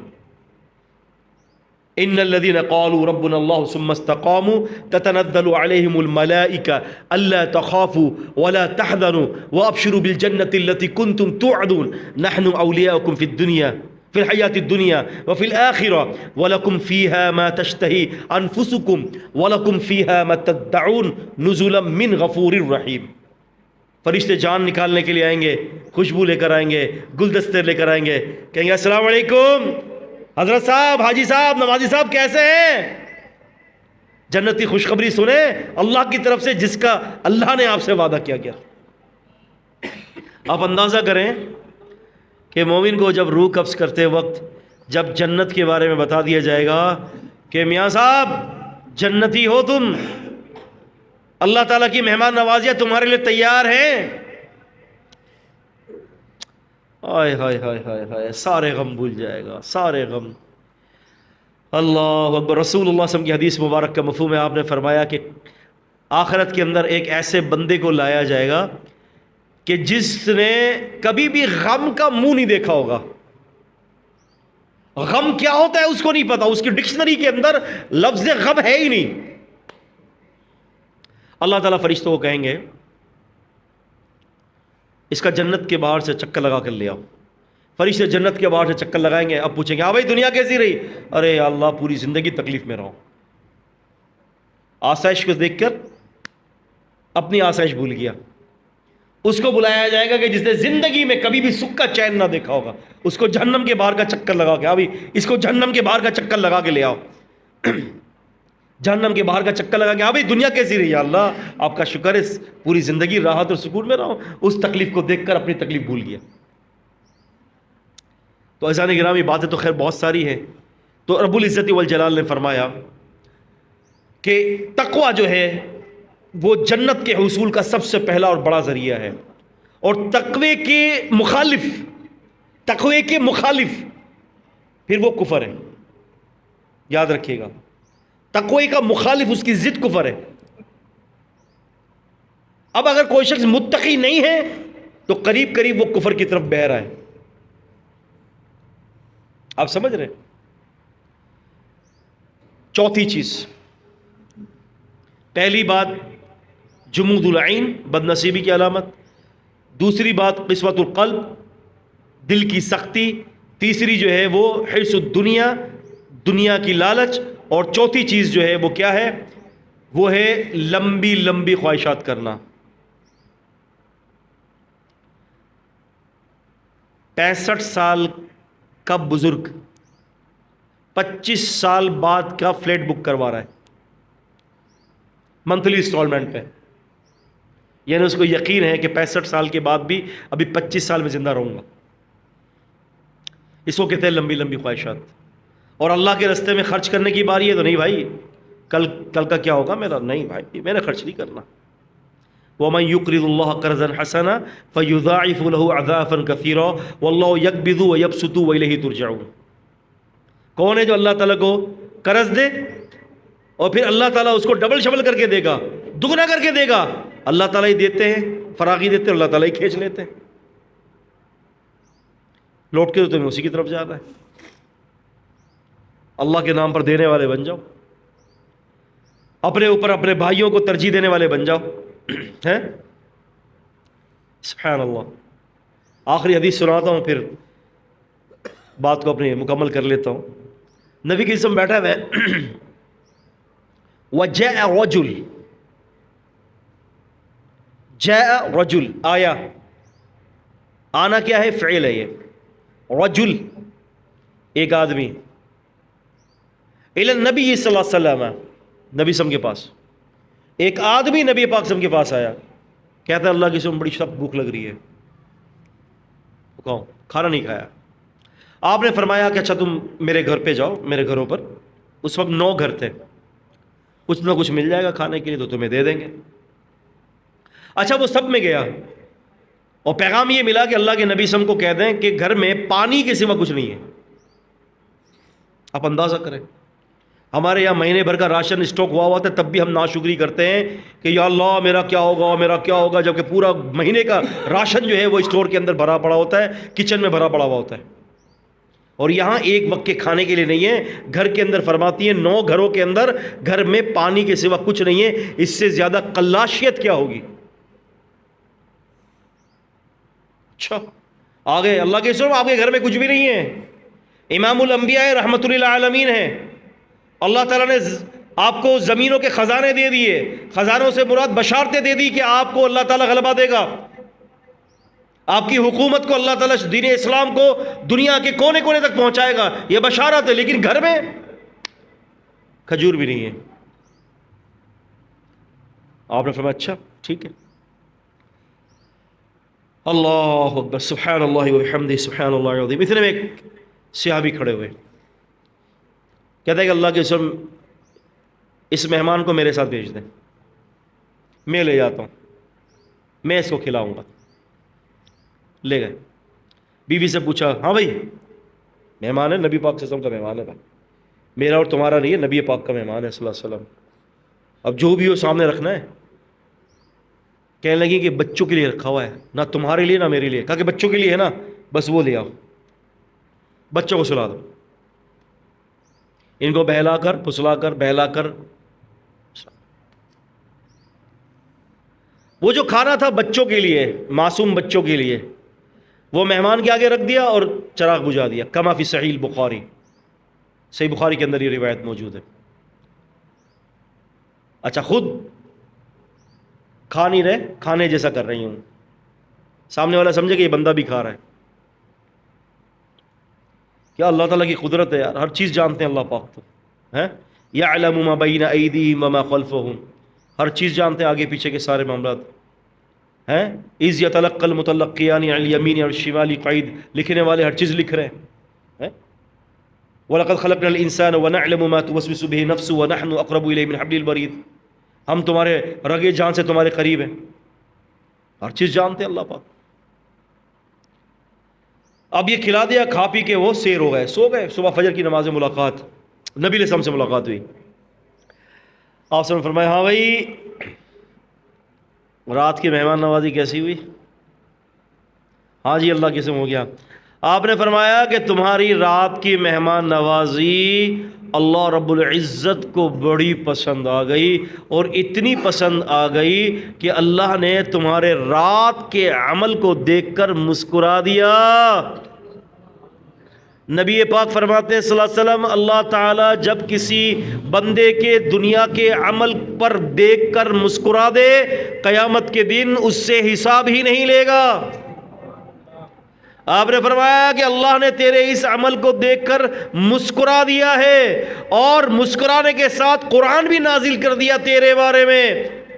ان الذين قالوا ربنا الله ثم استقاموا تتنزل عليهم الملائكة الا تخافوا ولا تحزنوا وابشروا بالجنة التي كنتم توعدون نحن اولياؤكم في الدنيا في الحياة الدنيا وفي الآخرة ولكم فيها ما تشتهي انفسكم ولكم فيها ما تدعون نزلا من غفور رحيم. فرشتے جان نکالنے کے لیے آئیں گے، خوشبو لے کر آئیں گے، گلدستے لے کر آئیں گے، کہیں گے السلام علیکم حضرت صاحب، حاجی صاحب، نمازی صاحب کیسے ہیں؟ جنتی خوشخبری سنیں اللہ کی طرف سے جس کا اللہ نے آپ سے وعدہ کیا گیا. آپ اندازہ کریں کہ مومن کو جب روح قبض کرتے وقت جب جنت کے بارے میں بتا دیا جائے گا کہ میاں صاحب جنتی ہو تم، اللہ تعالیٰ کی مہمان نوازیاں تمہارے لیے تیار ہیں، ہائے ہائے ہائے ہائے ہائے، سارے غم بھول جائے گا، سارے غم. اللہ اکبر. رسول اللہ صلی اللہ علیہ وسلم کی حدیث مبارک کا مفہوم ہے، آپ نے فرمایا کہ آخرت کے اندر ایک ایسے بندے کو لایا جائے گا کہ جس نے کبھی بھی غم کا منہ نہیں دیکھا ہوگا. غم کیا ہوتا ہے اس کو نہیں پتا، اس کی ڈکشنری کے اندر لفظ غم ہے ہی نہیں. اللہ تعالیٰ فرشتوں کو کہیں گے اس کا جنت کے باہر سے چکر لگا کر لے آؤ. فرشتے جنت کے باہر سے چکر لگائیں گے. اب پوچھیں گے ہاں بھائی دنیا کیسی رہی؟ ارے یا اللہ پوری زندگی تکلیف میں رہو. آسائش کو دیکھ کر اپنی آسائش بھول گیا. اس کو بلایا جائے گا کہ جس نے زندگی میں کبھی بھی سکھ کا چین نہ دیکھا ہوگا, اس کو جہنم کے باہر کا چکر لگا کے, ابھی اس کو جہنم کے باہر کا چکر لگا کے لے آؤ. جہنم کے باہر کا چکر لگا کے ہاں بھائی دنیا کیسی رہی؟ یا اللہ آپ کا شکر ہے پوری زندگی راحت اور سکون میں رہو. اس تکلیف کو دیکھ کر اپنی تکلیف بھول گیا. تو عزیزان گرامی باتیں تو خیر بہت ساری ہیں. تو رب العزت والجلال نے فرمایا کہ تقویٰ جو ہے وہ جنت کے حصول کا سب سے پہلا اور بڑا ذریعہ ہے. اور تقوی کے مخالف پھر وہ کفر ہے. یاد رکھیے گا, تقوی کا مخالف اس کی ضد کفر ہے. اب اگر کوئی شخص متقی نہیں ہے تو قریب قریب وہ کفر کی طرف بہہ رہا ہے. آپ سمجھ رہے ہیں؟ چوتھی چیز, پہلی بات جمود العین, بد نصیبی کی علامت. دوسری بات قسوۃ القلب, دل کی سختی. تیسری جو ہے وہ حرص الدنیا, دنیا کی لالچ. اور چوتھی چیز جو ہے وہ کیا ہے؟ وہ ہے لمبی لمبی خواہشات کرنا. 65 سال کا بزرگ 25 سال بعد کا فلیٹ بک کروا رہا ہے منتھلی انسٹالمنٹ پہ. یعنی اس کو یقین ہے کہ 65 سال کے بعد بھی ابھی 25 سال میں زندہ رہوں گا. اس کو کہتے ہیں لمبی لمبی خواہشات. اور اللہ کے راستے میں خرچ کرنے کی باری ہے تو نہیں بھائی کل کا کیا ہوگا میرا, نہیں بھائی میں نے خرچ نہیں کرنا. وَمَن يُقْرِضُ اللَّهَ قَرْضًا حَسَنًا فَيُضَاعِفُ لَهُ أَضْعَافًا كَثِيرًا وَاللَّهُ يَقْبِضُ وَيَبْسُطُ وَإِلَيْهِ تُرْجَعُونَ. کون ہے جو اللہ تعالیٰ کو قرض دے اور پھر اللہ تعالیٰ اس کو ڈبل شبل کر کے دے گا, دگنا کر کے دے گا؟ اللہ تعالیٰ ہی دیتے ہیں, فراغی دیتے ہیں, اللہ تعالیٰ ہی کھینچ لیتے ہیں. لوٹ کے تو تمہیں اسی کی طرف جاتا ہے. اللہ کے نام پر دینے والے بن جاؤ, اپنے اوپر اپنے بھائیوں کو ترجیح دینے والے بن جاؤ. ہیں سبحان اللہ. آخری حدیث سناتا ہوں پھر بات کو اپنی مکمل کر لیتا ہوں. نبی کے جسم بیٹھا ہوا ہے, وَجَاءَ رَجُلٌ, جاء رجل, آیا. آنا کیا ہے؟ فعل ہے یہ. رجل ایک آدمی. الی النبی صلی اللہ علیہ وسلم, نبی صلی کے پاس ایک آدمی نبی پاک صلی کے پاس آیا. کہتا ہے اللہ کی قسم بڑی سخت بھوک لگ رہی ہے, کھانا نہیں کھایا. آپ نے فرمایا کہ اچھا تم میرے گھر پہ جاؤ, میرے گھروں پر. اس وقت 9 گھر تھے. کچھ نہ کچھ مل جائے گا کھانے کے لیے تو تمہیں دے دیں گے. اچھا وہ سب میں گیا اور پیغام یہ ملا کہ اللہ کے نبی صلی اللہ علیہ وسلم کو کہہ دیں کہ گھر میں پانی کے سوا کچھ نہیں ہے. آپ اندازہ کریں, ہمارے یہاں مہینے بھر کا راشن اسٹاک ہوا ہوا تھا, تب بھی ہم ناشکری کرتے ہیں کہ یا اللہ میرا کیا ہوگا, میرا کیا ہوگا, جبکہ پورا مہینے کا راشن جو ہے وہ اسٹور کے اندر بھرا پڑا ہوتا ہے, کچن میں بھرا پڑا ہوا ہوتا ہے. اور یہاں ایک وقت کے کھانے کے لیے نہیں ہے. گھر کے اندر فرماتی ہیں 9 گھروں کے اندر گھر میں پانی کے سوا کچھ نہیں ہے. اس سے زیادہ قلاشیت کیا ہوگی؟ اچھا آگے اللہ کے سر آپ کے گھر میں کچھ بھی نہیں ہے, امام الانبیاء رحمت للعالمین ہیں. اللہ تعالیٰ نے آپ کو زمینوں کے خزانے دے دیے. خزانوں سے مراد بشارتیں دے دی کہ آپ کو اللہ تعالیٰ غلبہ دے گا. آپ کی حکومت کو اللہ تعالیٰ دین اسلام کو دنیا کے کونے کونے تک پہنچائے گا, یہ بشارت ہے. لیکن گھر میں کھجور بھی نہیں ہے. آپ نے فرمایا اچھا ٹھیک ہے. اللہ اکبر, سبحان اللہ وبحمدہ, سبحان اللہ العظیم. اتنے میں ایک صحابی کھڑے ہوئے, کہتا ہے کہ اللہ کے قسم اس مہمان کو میرے ساتھ بھیج دیں, میں لے جاتا ہوں, میں اس کو کھلاؤں گا. لے گئے. بیوی سے پوچھا ہاں بھائی مہمان ہے, نبی پاک صلی اللہ علیہ وسلم کا مہمان ہے بھائی, میرا اور تمہارا نہیں ہے, نبی پاک کا مہمان ہے صلی اللہ علیہ وسلم. اب جو بھی ہو سامنے رکھنا ہے. کہنے لگی کہ بچوں کے لیے رکھا ہوا ہے, نہ تمہارے لیے نہ میرے لیے. کہا کہ بچوں کے لیے ہے نا, بس وہ لے آؤ, بچوں کو سلا دو. ان کو بہلا کر پھسلا کر بہلا کر. وہ جو کھانا تھا بچوں کے لیے، معصوم بچوں کے لیے، وہ مہمان کے آگے رکھ دیا اور چراغ بجھا دیا، کما فی صحیح البخاری، صحیح بخاری کے اندر یہ روایت موجود ہے۔ اچھا خود کھا نہیں رہے، کھانے جیسا کر رہی ہوں، سامنے والا سمجھے کہ یہ بندہ بھی کھا رہا ہے۔ کیا اللہ تعالیٰ کی قدرت ہے یار، ہر چیز جانتے ہیں اللہ پاک تو ہے۔ یعلم ما بین ایدیہم وما خلفہم، ہر چیز جانتے ہیں، آگے پیچھے کے سارے معاملات ہیں۔ اذ یتلقی المتلقیان عن الیمین والشمال قعید، لکھنے والے ہر چیز لکھ رہے ہیں۔ وَلَقَدْ خَلَقْنَا الْإِنسَانَ وَنَعْلَمُ مَا تُوَسْوِسُ بِهِ نَفْسُهُ وَنَحْنُ أَقْرَبُ إِلَيْهِ مِنْ حَبْلِ الْوَرِيدِ، ہم تمہارے رگے جان سے تمہارے قریب ہیں، ہر چیز جانتے ہیں اللہ پاک۔ اب یہ کھلا دیا، کھا پی کے وہ سیر ہو گئے، سو گئے۔ صبح فجر کی نماز میں ملاقات، نبی علیہ السلام سے ملاقات ہوئی، آپ نے فرمایا ہاں بھائی رات کی مہمان نوازی کیسی ہوئی؟ ہاں جی اللہ قسم ہو گیا۔ آپ نے فرمایا کہ تمہاری رات کی مہمان نوازی اللہ رب العزت کو بڑی پسند آ گئی، اور اتنی پسند آ گئی کہ اللہ نے تمہارے رات کے عمل کو دیکھ کر مسکرا دیا۔ نبی پاک فرماتے ہیں صلی اللہ علیہ وسلم، اللہ تعالیٰ جب کسی بندے کے دنیا کے عمل پر دیکھ کر مسکرا دے، قیامت کے دن اس سے حساب ہی نہیں لے گا۔ آپ نے فرمایا کہ اللہ نے تیرے اس عمل کو دیکھ کر مسکرا دیا ہے، اور مسکرانے کے ساتھ قرآن بھی نازل کر دیا تیرے بارے میں،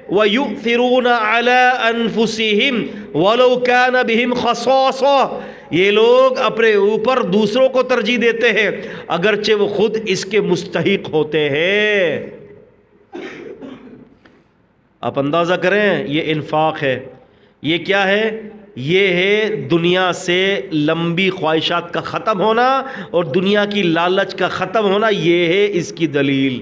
وَيُؤْثِرُونَ عَلَىٰ أَنفُسِهِمْ وَلَوْ كَانَ بِهِمْ خَصَاصَةٌ، یہ لوگ اپنے اوپر دوسروں کو ترجیح دیتے ہیں اگرچہ وہ خود اس کے مستحق ہوتے ہیں۔ آپ اندازہ کریں یہ انفاق ہے، یہ کیا ہے؟ یہ ہے دنیا سے لمبی خواہشات کا ختم ہونا اور دنیا کی لالچ کا ختم ہونا، یہ ہے اس کی دلیل۔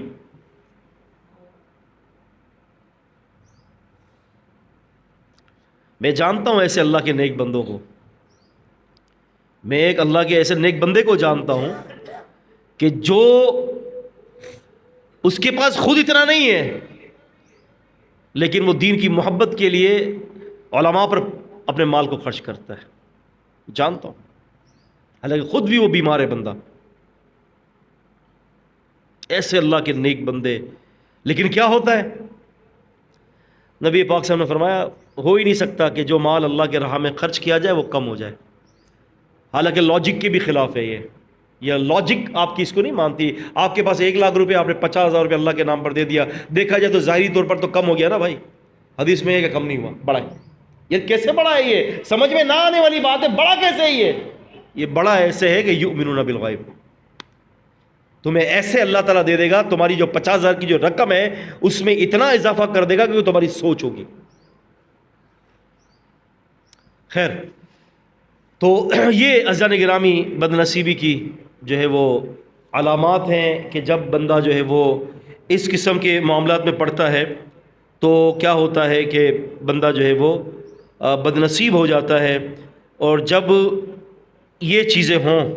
میں جانتا ہوں ایسے اللہ کے نیک بندوں کو، میں ایک اللہ کے ایسے نیک بندے کو جانتا ہوں کہ جو اس کے پاس خود اتنا نہیں ہے، لیکن وہ دین کی محبت کے لیے علماء پر اپنے مال کو خرچ کرتا ہے، جانتا ہوں، حالانکہ خود بھی وہ بیمار ہے بندہ۔ ایسے اللہ کے نیک بندے، لیکن کیا ہوتا ہے؟ نبی پاک صاحب نے فرمایا ہو ہی نہیں سکتا کہ جو مال اللہ کے راہ میں خرچ کیا جائے وہ کم ہو جائے، حالانکہ لاجک کے بھی خلاف ہے یہ لاجک آپ کی اس کو نہیں مانتی۔ آپ کے پاس 1,00,000 روپے، آپ نے 50,000 روپے اللہ کے نام پر دے دیا، دیکھا جائے تو ظاہری طور پر تو کم ہو گیا نا بھائی، حدیث میں ہے کہ کم نہیں ہوا، بڑا ہے۔ یہ کیسے بڑا ہے؟ یہ سمجھ میں نہ آنے والی بات ہے، بڑا کیسے ہے یہ بڑا ایسے ہے کہ یؤمنون بالغیب، تمہیں ایسے اللہ تعالیٰ دے دے گا، تمہاری جو 50,000 کی جو رقم ہے اس میں اتنا اضافہ کر دے گا کہ وہ تمہاری سوچ ہوگی۔ خیر، تو یہ عزیزان گرامی بد نصیبی کی جو ہے وہ علامات ہیں کہ جب بندہ جو ہے وہ اس قسم کے معاملات میں پڑتا ہے تو کیا ہوتا ہے کہ بندہ جو ہے وہ بد نصیب ہو جاتا ہے، اور جب یہ چیزیں ہوں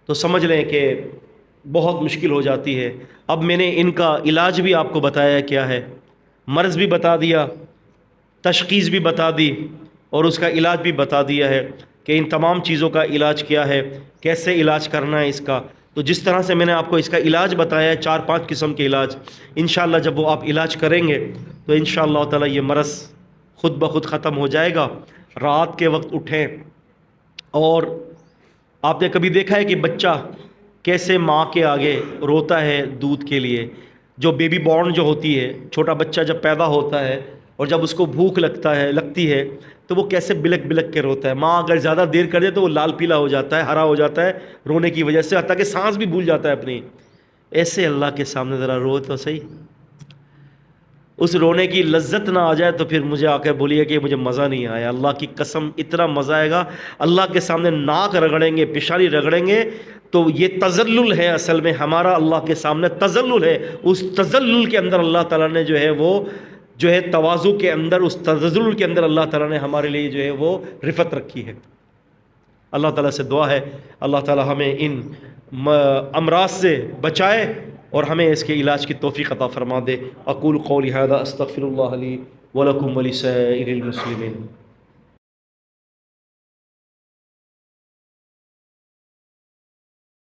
تو سمجھ لیں کہ بہت مشکل ہو جاتی ہے۔ اب میں نے ان کا علاج بھی آپ کو بتایا کیا ہے، مرض بھی بتا دیا، تشخیص بھی بتا دی، اور اس کا علاج بھی بتا دیا ہے کہ ان تمام چیزوں کا علاج کیا ہے، کیسے علاج کرنا ہے اس کا۔ تو جس طرح سے میں نے آپ کو اس کا علاج بتایا ہے، 4-5 قسم کے علاج، انشاءاللہ جب وہ آپ علاج کریں گے تو انشاءاللہ تعالی یہ مرض خود بخود ختم ہو جائے گا۔ رات کے وقت اٹھیں، اور آپ نے کبھی دیکھا ہے کہ بچہ کیسے ماں کے آگے روتا ہے دودھ کے لیے؟ جو بیبی بورن جو ہوتی ہے، چھوٹا بچہ جب پیدا ہوتا ہے اور جب اس کو بھوک لگتی ہے تو وہ کیسے بلک بلک کے روتا ہے۔ ماں اگر زیادہ دیر کر دے تو وہ لال پیلا ہو جاتا ہے، ہرا ہو جاتا ہے رونے کی وجہ سے، حتیٰ کہ سانس بھی بھول جاتا ہے اپنی۔ ایسے اللہ کے سامنے ذرا رو تو صحیح، اس رونے کی لذت نہ آ جائے تو پھر مجھے آ کے بولیے کہ مجھے مزہ نہیں آیا۔ اللہ کی قسم اتنا مزہ آئے گا، اللہ کے سامنے ناک رگڑیں گے، پیشانی رگڑیں گے، تو یہ تذلل ہے اصل میں ہمارا، اللہ کے سامنے تذلل ہے۔ اس تذلل کے اندر اللہ تعالیٰ نے جو ہے وہ جو ہے تواضع کے اندر، اس تذلل کے اندر اللہ تعالیٰ نے ہمارے لیے جو ہے وہ رفت رکھی ہے۔ اللہ تعالیٰ سے دعا ہے اللہ تعالیٰ ہمیں ان امراض سے بچائے اور ہمیں اس کے علاج کی توفیق عطا فرما دے۔ اقول قولی ھذا استغفر اللہ لی ولكم ولسائر المسلمين.